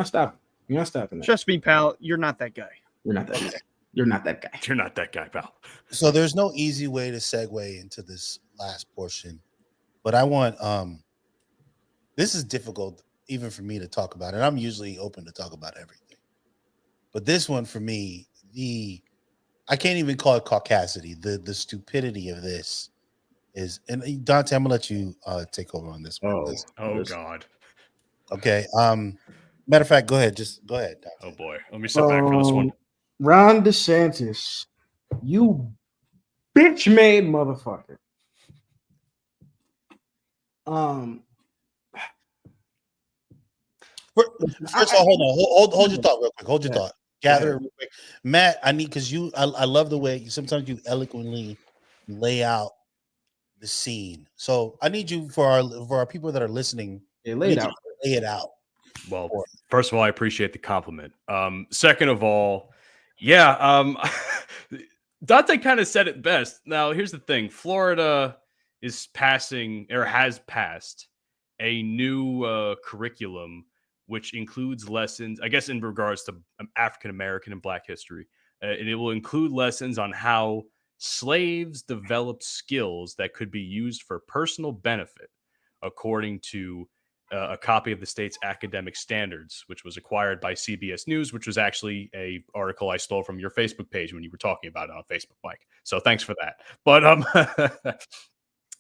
stopping. You're not stopping that. Trust me, pal, you're not that guy. You're not that guy. You're not that guy. You're not that guy, pal. So there's no easy way to segue into this last portion, but I want this is difficult even for me to talk about, and I'm usually open to talk about everything. But this one for me, I can't even call it caucasity. The stupidity of this is, and Dante, I'm gonna let you take over on this one. Oh God. Okay. Matter of fact, go ahead. Just go ahead, Dante. Oh boy. Let me sit back for this one. Ron DeSantis, you bitch made motherfucker. First of all, hold your thought real quick. Hold your thought. Gather it real quick. Matt, I need, because I love the way sometimes you eloquently lay out the scene. So I need you, for our people that are listening, lay it out. Well, first of all, I appreciate the compliment. Second of all, Dante kind of said it best. Now, here's the thing. Florida is passing, or has passed, a new curriculum, which includes lessons, I guess, in regards to African American and Black history. And it will include lessons on how slaves developed skills that could be used for personal benefit, according to a copy of the state's academic standards, which was acquired by CBS News, which was actually a article I stole from your Facebook page when you were talking about it on Facebook, Mike. So thanks for that. But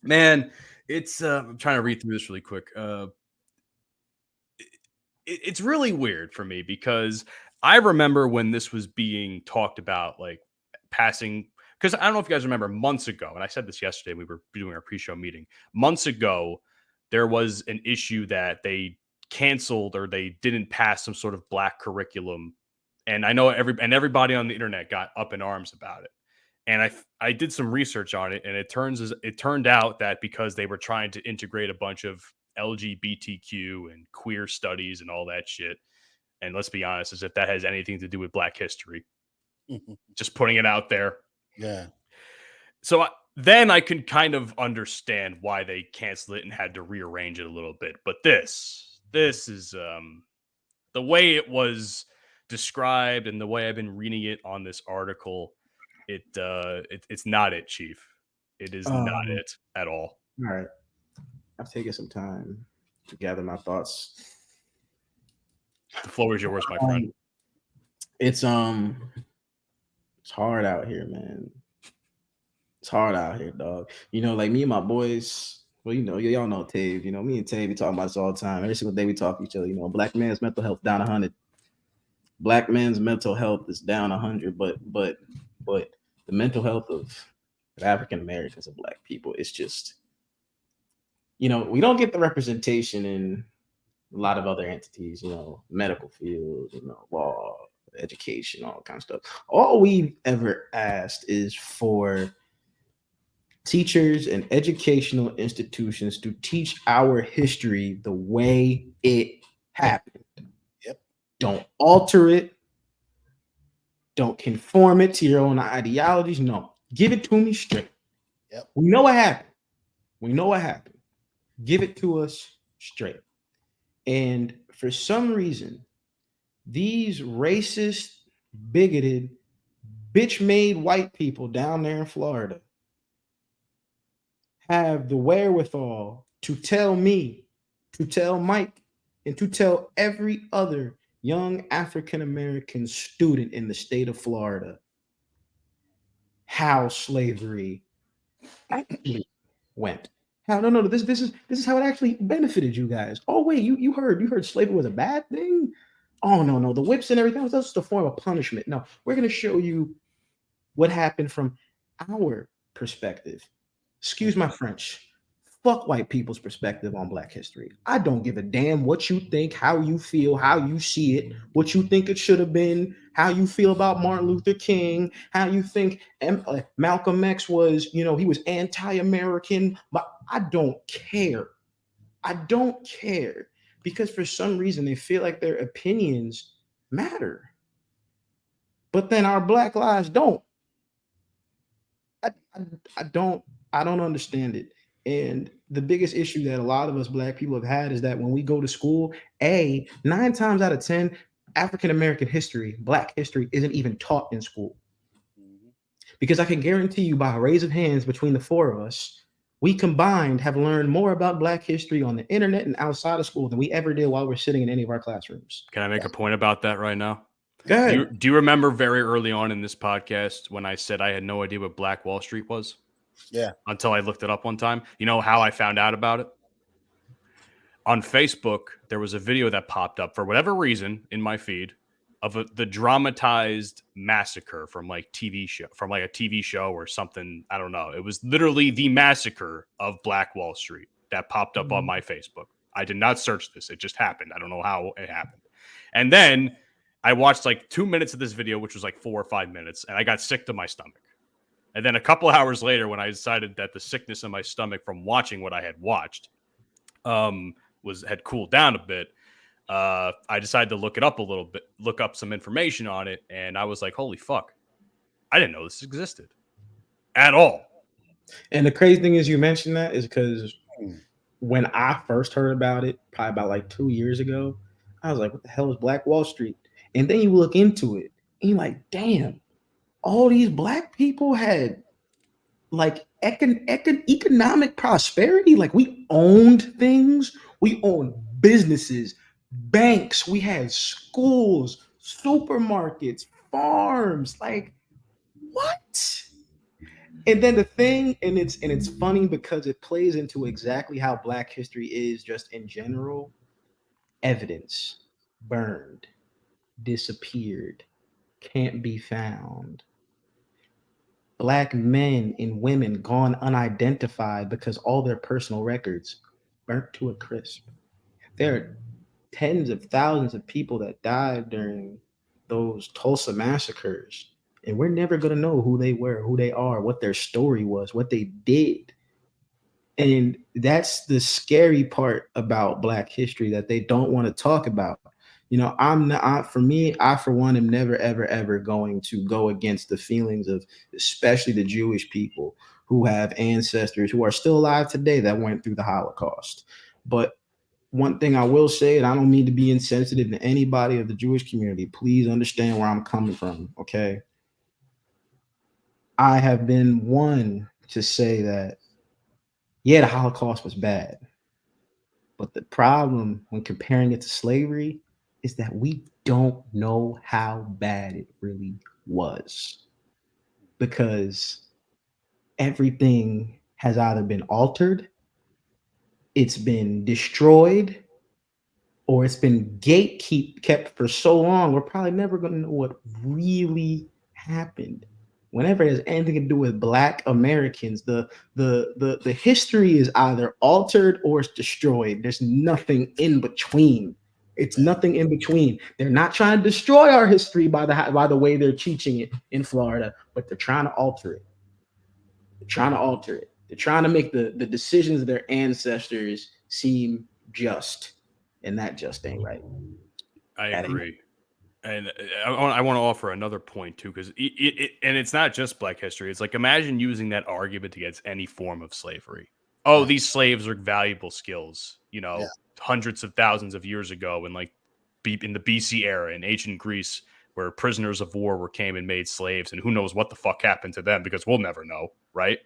man, it's I'm trying to read through this really quick. It's really weird for me, because I remember when this was being talked about, like passing, because I don't know if you guys remember months ago, and I said this yesterday, we were doing our pre-show meeting. Months ago, there was an issue that they canceled, or they didn't pass some sort of Black curriculum. And I know everybody on the internet got up in arms about it. And I did some research on it, and it turned out that because they were trying to integrate a bunch of LGBTQ and queer studies and all that shit. And let's be honest, as if that has anything to do with Black history. Just putting it out there. Yeah. So then I can kind of understand why they canceled it and had to rearrange it a little bit. But this is the way it was described and the way I've been reading it on this article. It's not it, Chief. It is not it at all. All right. I've taken some time to gather my thoughts. The floor is yours, my friend. It's hard out here, man. It's hard out here, dog. You know, like me and my boys. Well, you know, y'all know Tave. You know, me and Tave, we talk about this all the time. Every single day we talk to each other. You know, black man's mental health down 100. Black man's mental health is down 100, but the mental health of African Americans and black people, it's just, you know, we don't get the representation in a lot of other entities, you know, medical fields, you know, law, education, all kind of stuff. All we've ever asked is for teachers and educational institutions to teach our history the way it happened. Yep. Don't alter it. Don't conform it to your own ideologies. No, give it to me straight. Yep. We know what happened. We know what happened. Give it to us straight. And for some reason, these racist, bigoted, bitch-made white people down there in Florida have the wherewithal to tell me, to tell Mike, and to tell every other young African-American student in the state of Florida how slavery actually went. How no, this is how it actually benefited you guys. Oh wait, you heard slavery was a bad thing? Oh no, the whips and everything was just a form of punishment. No, we're gonna show you what happened from our perspective. Excuse my French. Fuck white people's perspective on Black history. I don't give a damn what you think, how you feel, how you see it, what you think it should have been, how you feel about Martin Luther King, how you think Malcolm X was, you know, he was anti-American, but I don't care. I don't care because for some reason they feel like their opinions matter. But then our Black lives don't. I don't understand it. And the biggest issue that a lot of us Black people have had is that when we go to school, 9 times out of 10, African American history, Black history isn't even taught in school. Because I can guarantee you by a raise of hands between the 4 of us, we combined have learned more about Black history on the internet and outside of school than we ever did while we're sitting in any of our classrooms. Can I make a point about that right now? Go ahead. Do you remember very early on in this podcast when I said I had no idea what Black Wall Street was? Yeah. Until I looked it up one time. You know how I found out about it? On Facebook, there was a video that popped up for whatever reason in my feed of the dramatized massacre from like a TV show or something. I don't know. It was literally the massacre of Black Wall Street that popped up on my Facebook. I did not search this. It just happened. I don't know how it happened. And then I watched like 2 minutes of this video, which was like 4 or 5 minutes, and I got sick to my stomach. And then a couple hours later, when I decided that the sickness in my stomach from watching what I had watched had cooled down a bit, I decided to look it up a little bit, look up some information on it, and I was like, holy fuck, I didn't know this existed at all. And the crazy thing is you mentioned that is because when I first heard about it, probably about like 2 years ago, I was like, what the hell is Black Wall Street? And then you look into it and you're like, damn, all these Black people had like economic prosperity. Like we owned things, we owned businesses, banks, we had schools, supermarkets, farms. Like what? And then the thing, and it's funny because it plays into exactly how Black history is just in general. Evidence burned, disappeared, can't be found. Black men and women gone unidentified because all their personal records burnt to a crisp. There are tens of thousands of people that died during those Tulsa massacres, and we're never going to know who they were, who they are, what their story was, what they did. And that's the scary part about Black history that they don't want to talk about. You know, I for one am never, ever going to go against the feelings of especially the Jewish people who have ancestors who are still alive today that went through the Holocaust. But one thing I will say, and I don't mean to be insensitive to anybody of the Jewish community, please understand where I'm coming from, okay? I have been one to say that, yeah, the Holocaust was bad. But the problem when comparing it to slavery is that we don't know how bad it really was, because everything has either been altered, it's been destroyed, or it's been kept for so long, we're probably never going to know what really happened. Whenever it has anything to do with Black Americans, the history is either altered or it's destroyed. There's nothing in between. It's nothing in between. They're not trying to destroy our history by the way they're teaching it in Florida, but they're trying to alter it. They're trying to alter it. They're trying to make the decisions of their ancestors seem just, and that just ain't right. I agree. And I want to offer another point too, because and it's not just Black history. It's like, imagine using that argument against any form of slavery. Oh, these slaves are valuable skills, hundreds of thousands of years ago, and like in the BC era in ancient Greece, where prisoners of war came and made slaves, and who knows what the fuck happened to them, because we'll never know, right?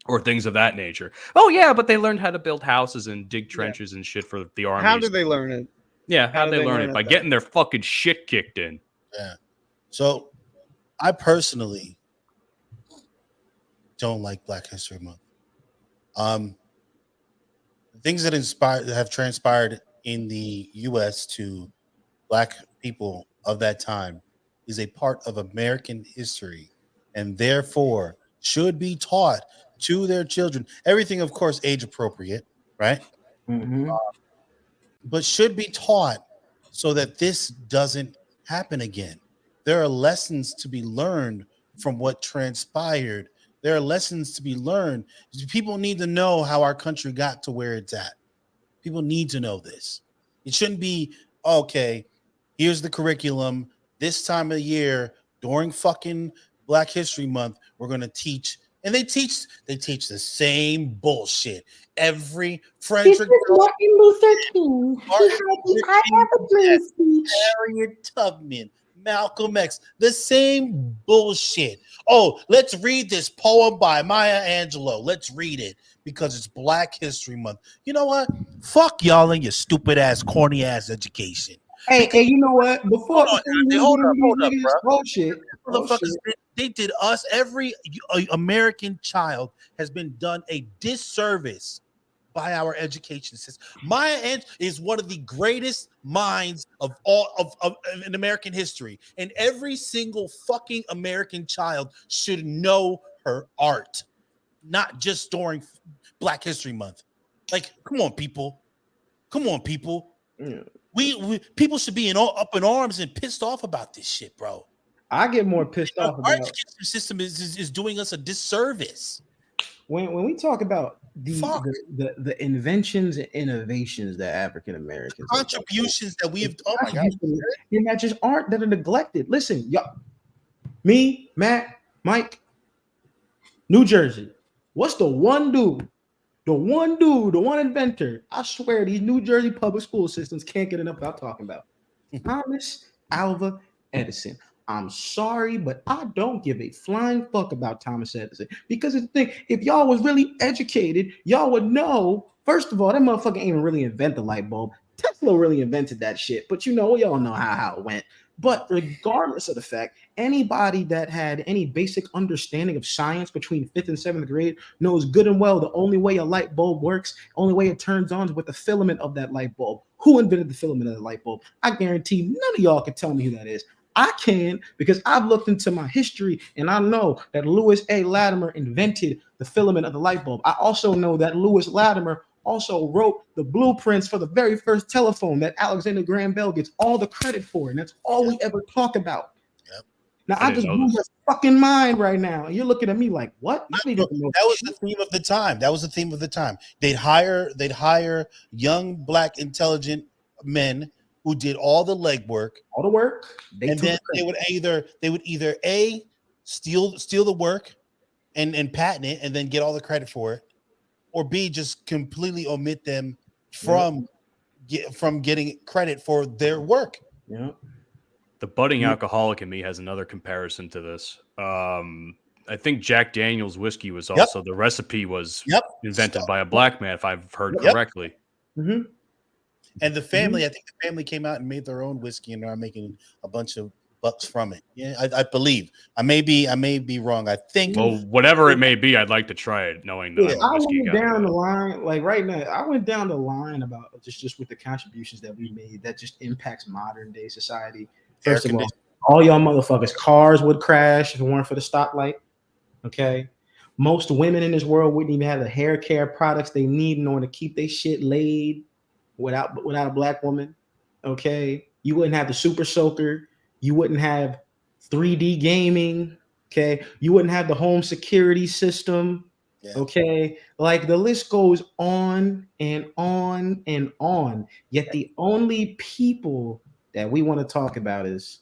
Or things of that nature. Oh yeah, but they learned how to build houses and dig trenches and shit for the army. How did they learn it? Yeah, how did they learn it? By getting their fucking shit kicked in. Yeah. So I personally don't like Black History Month. Things that have transpired in the US to Black people of that time is a part of American history, and therefore should be taught to their children. Everything, of course, age appropriate, right? Mm-hmm. But should be taught so that this doesn't happen again. There are lessons to be learned from what transpired. There are lessons to be learned. People need to know how our country got to where it's at. People need to know this. It shouldn't be, okay, here's the curriculum. This time of year, during fucking Black History Month, we're going to teach. And they teach the same bullshit. Every Frederick Martin Luther King. Harriet Tubman, Malcolm X, the same bullshit. Oh, let's read this poem by Maya Angelou. Let's read it because it's Black History Month. You know what? Fuck y'all and your stupid ass, corny ass education. Hey, you know what? Hold up, bro. Bullshit. They did us. Every American child has been done a disservice by our education system. Maya Angelou is one of the greatest minds of all of in American history, and every single fucking American child should know her art, not just during Black History Month. Like, come on, people. Yeah. We people should be up in arms and pissed off about this shit, bro. I get more pissed off about our education system is doing us a disservice. When we talk about the inventions and innovations that African Americans contributions that we've oh my god, that just aren't that are neglected. Listen, y'all, me, Matt, Mike, New Jersey. What's the one dude, the one inventor? I swear these New Jersey public school systems can't get enough without talking about Thomas Alva Edison. I'm sorry, but I don't give a flying fuck about Thomas Edison, because the thing, if y'all was really educated, y'all would know. First of all, that motherfucker ain't even really invent the light bulb. Tesla really invented that shit, but we all know how it went. But regardless of the fact, anybody that had any basic understanding of science between 5th and 7th grade knows good and well the only way a light bulb works, only way it turns on is with the filament of that light bulb. Who invented the filament of the light bulb? I guarantee none of y'all can tell me who that is. I can, because I've looked into my history and I know that Lewis A. Latimer invented the filament of the light bulb. I also know that Lewis Latimer also wrote the blueprints for the very first telephone that Alexander Graham Bell gets all the credit for, and that's all we ever talk about. Yep. Now I just blew your fucking mind right now. You're looking at me like, what? That was the theme of the time. They'd hire young Black intelligent men who did all the legwork, all the work, and then they would either A, steal the work and patent it and then get all the credit for it, or B, just completely omit them from getting credit for their work. Yeah. The budding alcoholic in me has another comparison to this. I think Jack Daniel's whiskey was also the recipe was invented by a Black man, if I've heard correctly. Mm-hmm. And the family, I think the family came out and made their own whiskey, and are making a bunch of bucks from it. Yeah, I believe. I may be wrong. I think. Well, whatever it may be, I'd like to try it, knowing that Yeah, I'm a I whiskey went guy. down the line, like right now, I went down the line about just with the contributions that we made that just impacts modern day society. First of all y'all motherfuckers, cars would crash if it weren't for the stoplight. Okay. Most women in this world wouldn't even have the hair care products they need in order to keep their shit laid without a black woman. Okay. You wouldn't have the super soaker. You wouldn't have 3D gaming. Okay. You wouldn't have the home security system. Yeah. Okay. Like the list goes on and on and on. Yet the only people that we want to talk about is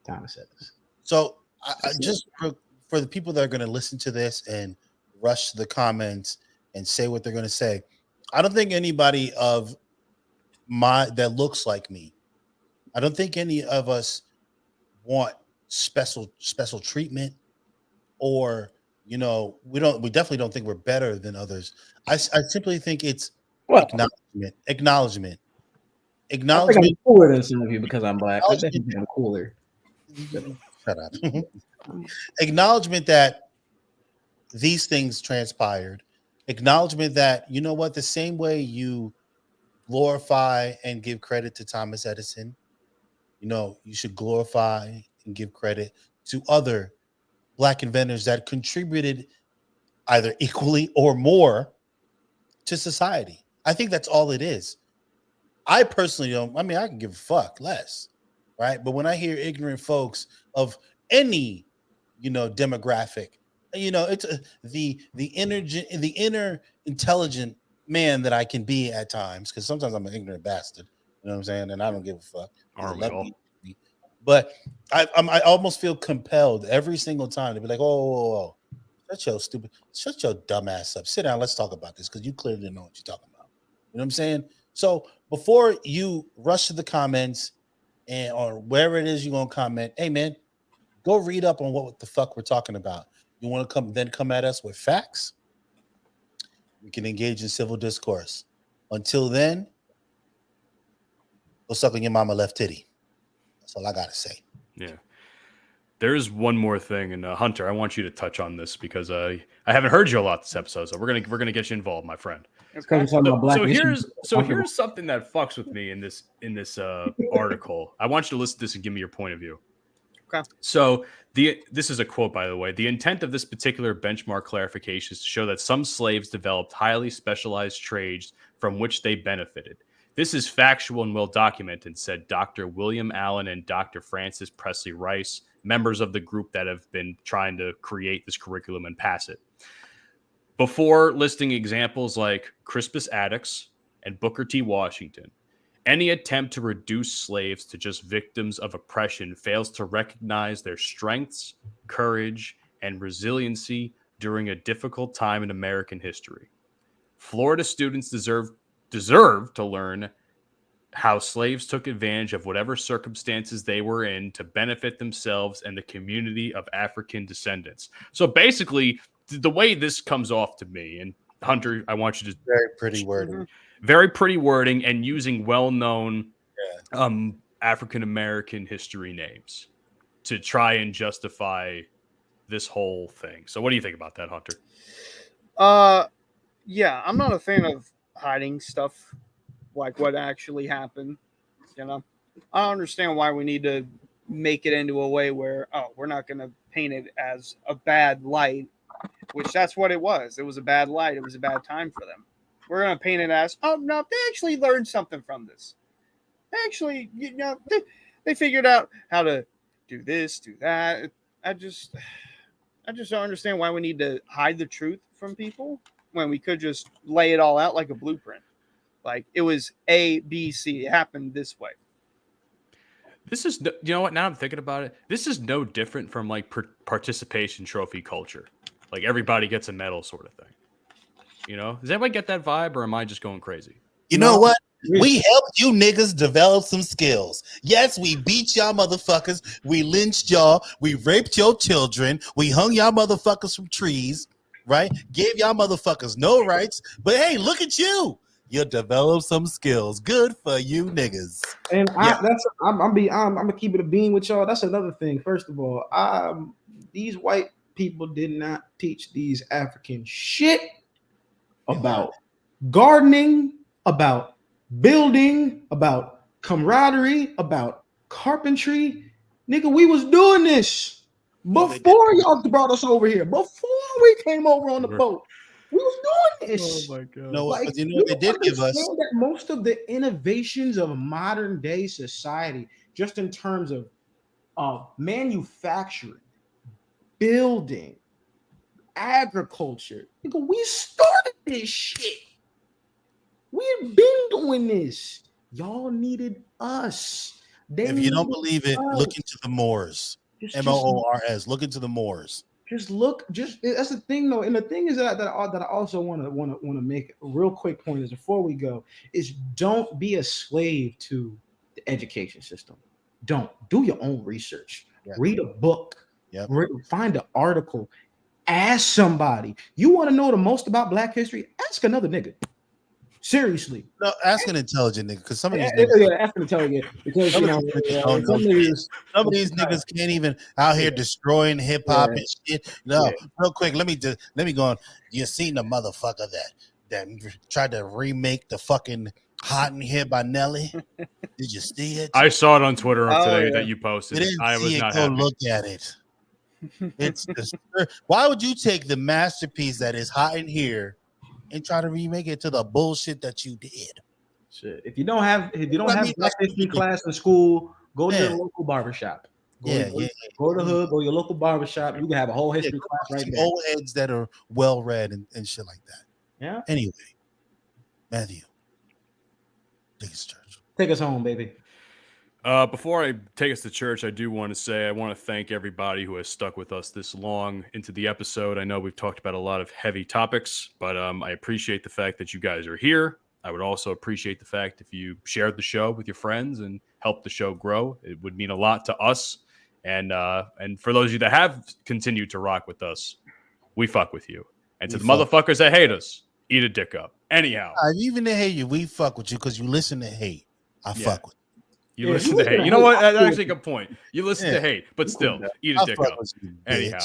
Thomas Edison. So I just for the people that are going to listen to this and rush to the comments and say what they're going to say, I don't think anybody of that looks like me, I don't think any of us want special treatment, or we definitely don't think we're better than others. I simply think it's acknowledgement. I think I'm cooler than some of you because I'm black. I definitely think I'm cooler. Shut up. Acknowledgement that these things transpired. Acknowledgement that, you know what, the same way you glorify and give credit to Thomas Edison, you should glorify and give credit to other black inventors that contributed either equally or more to society. I think that's all it is. I personally don't. I mean, I can give a fuck less, right? But when I hear ignorant folks of any, demographic, it's the inner intelligent man that I can be at times, because sometimes I'm an ignorant bastard. You know what I'm saying? And I don't give a fuck. But I almost feel compelled every single time to be like, oh, shut your dumb ass up. Sit down. Let's talk about this, because you clearly didn't know what you're talking about. You know what I'm saying? So before you rush to the comments or wherever it is you're gonna comment, hey man, go read up on what the fuck we're talking about. You want to come at us with facts? We can engage in civil discourse. Until then, go suck on your mama left titty. That's all I gotta say. Yeah. There is one more thing, and Hunter, I want you to touch on this because I haven't heard you a lot this episode, so we're gonna get you involved, my friend. Okay. So here's something that fucks with me in this article. I want you to listen to this and give me your point of view. Okay. So this is a quote, by the way. The intent of this particular benchmark clarification is to show that some slaves developed highly specialized trades from which they benefited. This is factual and well documented, said Dr. William Allen and Dr. Francis Presley Rice, members of the group that have been trying to create this curriculum and pass it. Before listing examples like Crispus Attucks and Booker T. Washington, any attempt to reduce slaves to just victims of oppression fails to recognize their strengths, courage, and resiliency during a difficult time in American history. Florida students deserve to learn how slaves took advantage of whatever circumstances they were in to benefit themselves and the community of African descendants. So basically, the way this comes off to me, and Hunter, I want you to very pretty wording and using well-known African American history names to try and justify this whole thing. So what do you think about that, Hunter? Yeah, I'm not a fan of hiding stuff like what actually happened. I don't understand why we need to make it into a way where, we're not going to paint it as a bad light, which that's what it was. It was a bad light. It was a bad time for them. We're going to paint it as, oh, no, they actually learned something from this. They actually, they figured out how to do this, do that. I just don't understand why we need to hide the truth from people when we could just lay it all out like a blueprint. Like it was A, B, C. It happened this way. This is, you know what? Now I'm thinking about it. This is no different from like participation trophy culture. Like everybody gets a medal sort of thing. Does everybody get that vibe, or am I just going crazy? You know what? We helped you niggas develop some skills. Yes, we beat y'all motherfuckers. We lynched y'all. We raped your children. We hung y'all motherfuckers from trees, right? Gave y'all motherfuckers no rights. But hey, look at you. You'll develop some skills. Good for you, niggas. And Yeah. I'm gonna keep it a bean with y'all. That's another thing. First of all, these white people did not teach these Africans shit about gardening, about building, about camaraderie, about carpentry. Nigga, we was doing this before y'all brought us over here. Before we came over on the boat, we was doing this. Oh my god! No, Like, you know, they did give us that most of the innovations of modern day society, just in terms of manufacturing, building, agriculture, nigga, we started this shit. We've been doing this. Y'all needed us. If you don't believe it, look into the Moors. Moors. Look into the Moors. Just look. Just that's the thing, though. And the thing is that I also want to make a real quick point is before we go is don't be a slave to the education system. Don't do your own research. Yeah. Read a book. Yep. Find an article. Ask somebody. You want to know the most about Black history? Ask another nigga. Seriously. No, ask an intelligent nigga because some of these niggas, ask an intelligent because some you of know these niggas can't even out here destroying hip hop and shit. No, real quick, let me go on. You seen the motherfucker that tried to remake the fucking Hot in Here by Nelly? Did you see it? I saw it on Twitter today that you posted. I was not happy. Look at it. It's why would you take the masterpiece that is Hot in Here and try to remake it to the bullshit that you did? Shit. If you don't have Black history class in school, go to your local barbershop. Go to the hood, go to your local barbershop. You can have a whole history class right there. Old heads that are well read and shit like that. Yeah. Anyway, Matthew, take us to church. Take us home, baby. Before I take us to church, I do want to say I want to thank everybody who has stuck with us this long into the episode. I know we've talked about a lot of heavy topics, but I appreciate the fact that you guys are here. I would also appreciate the fact if you shared the show with your friends and helped the show grow. It would mean a lot to us. And for those of you that have continued to rock with us, we fuck with you. And to the motherfuckers that hate us, eat a dick up. Anyhow. Even to hate you, we fuck with you because you listen to hate. I fuck with you. You listen to hate. You know what? That's actually a good point. You listen to hate, but still, eat a dick up. Anyhow.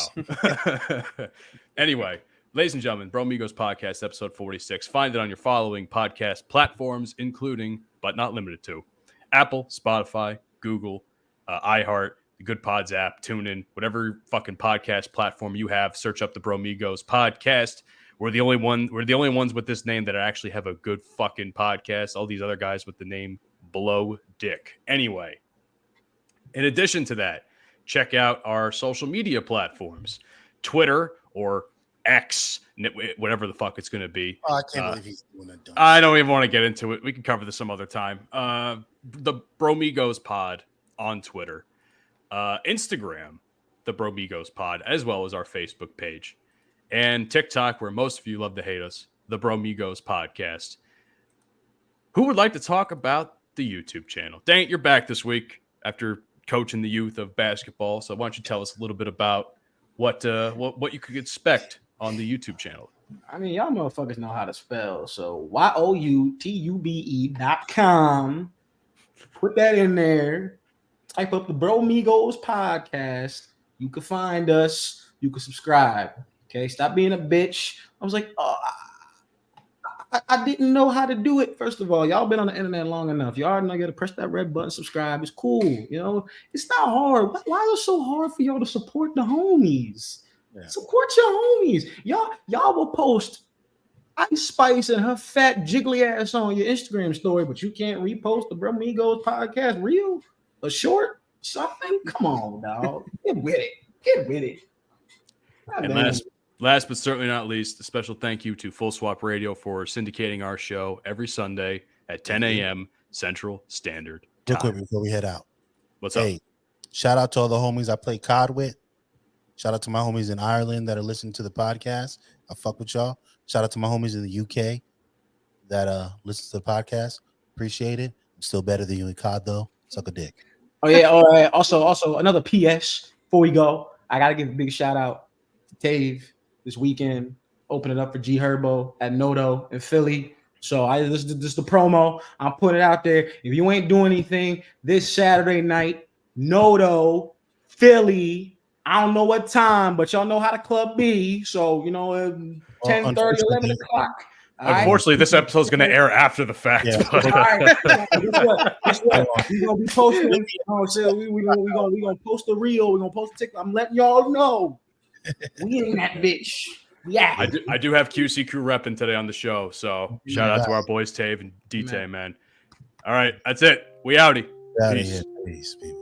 Anyway, ladies and gentlemen, Bromigos Podcast, episode 46. Find it on your following podcast platforms, including, but not limited to, Apple, Spotify, Google, iHeart, the Good Pods app, TuneIn, whatever fucking podcast platform you have. Search up the Bromigos Podcast. We're the only ones with this name that actually have a good fucking podcast. All these other guys with the name Blow Dick. Anyway, in addition to that, check out our social media platforms, Twitter or X, whatever the fuck it's going to be. Oh, I can't believe he's doing that. I don't even want to get into it. We can cover this some other time. The Bromigos Pod on Twitter, Instagram, the Bromigos Pod, as well as our Facebook page, and TikTok, where most of you love to hate us, the Bromigos Podcast. Who would like to talk about the YouTube channel? Dang, you're back this week after coaching the youth of basketball. So why don't you tell us a little bit about what you could expect on the YouTube channel? I mean, y'all motherfuckers know how to spell. So youtube.com. Put that in there. Type up the Bromigos Podcast. You can find us. You can subscribe. Okay, stop being a bitch. I was like, I didn't know how to do it. First of all, y'all been on the internet long enough. Y'all already know you got to press that red button, subscribe. It's cool. You know, it's not hard. Why is it so hard for y'all to support the homies? Yeah. Support your homies. Y'all will post Ice Spice and her fat jiggly ass on your Instagram story, but you can't repost the Bromigos Podcast reel, a short, something. Come on, dog. Get with it. And last but certainly not least, a special thank you to Full Swap Radio for syndicating our show every Sunday at 10 a.m. Central Standard Time. Real quick before we head out. What's up? Shout out to all the homies I play COD with. Shout out to my homies in Ireland that are listening to the podcast. I fuck with y'all. Shout out to my homies in the UK that listen to the podcast. Appreciate it. I'm still better than you in COD though. Suck a dick. Oh yeah. All right. Also another PS before we go. I gotta give a big shout out to Tave this weekend. Open it up for G Herbo at Noto in Philly. So this is the promo. I'm putting it out there. If you ain't doing anything this Saturday night, Noto, Philly. I don't know what time, but y'all know how the club be. So 10:30, 11 o'clock. Unfortunately, this episode is going to air after the fact. Yeah. But, All right. Guess what? We're gonna be posting. We're gonna post the reel. We're gonna post the TikTok. I'm letting y'all know. We in that bitch. Yeah. I do have QC crew repping today on the show. So shout out to our boys Tave and DT, man. All right, that's it. We outie. Peace. Peace, people.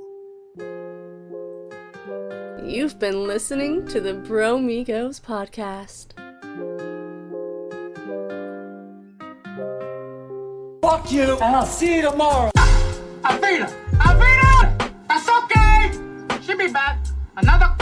You've been listening to the Bromigos podcast. Fuck you, and I'll see you tomorrow. Avita! That's okay! She'll be back. Another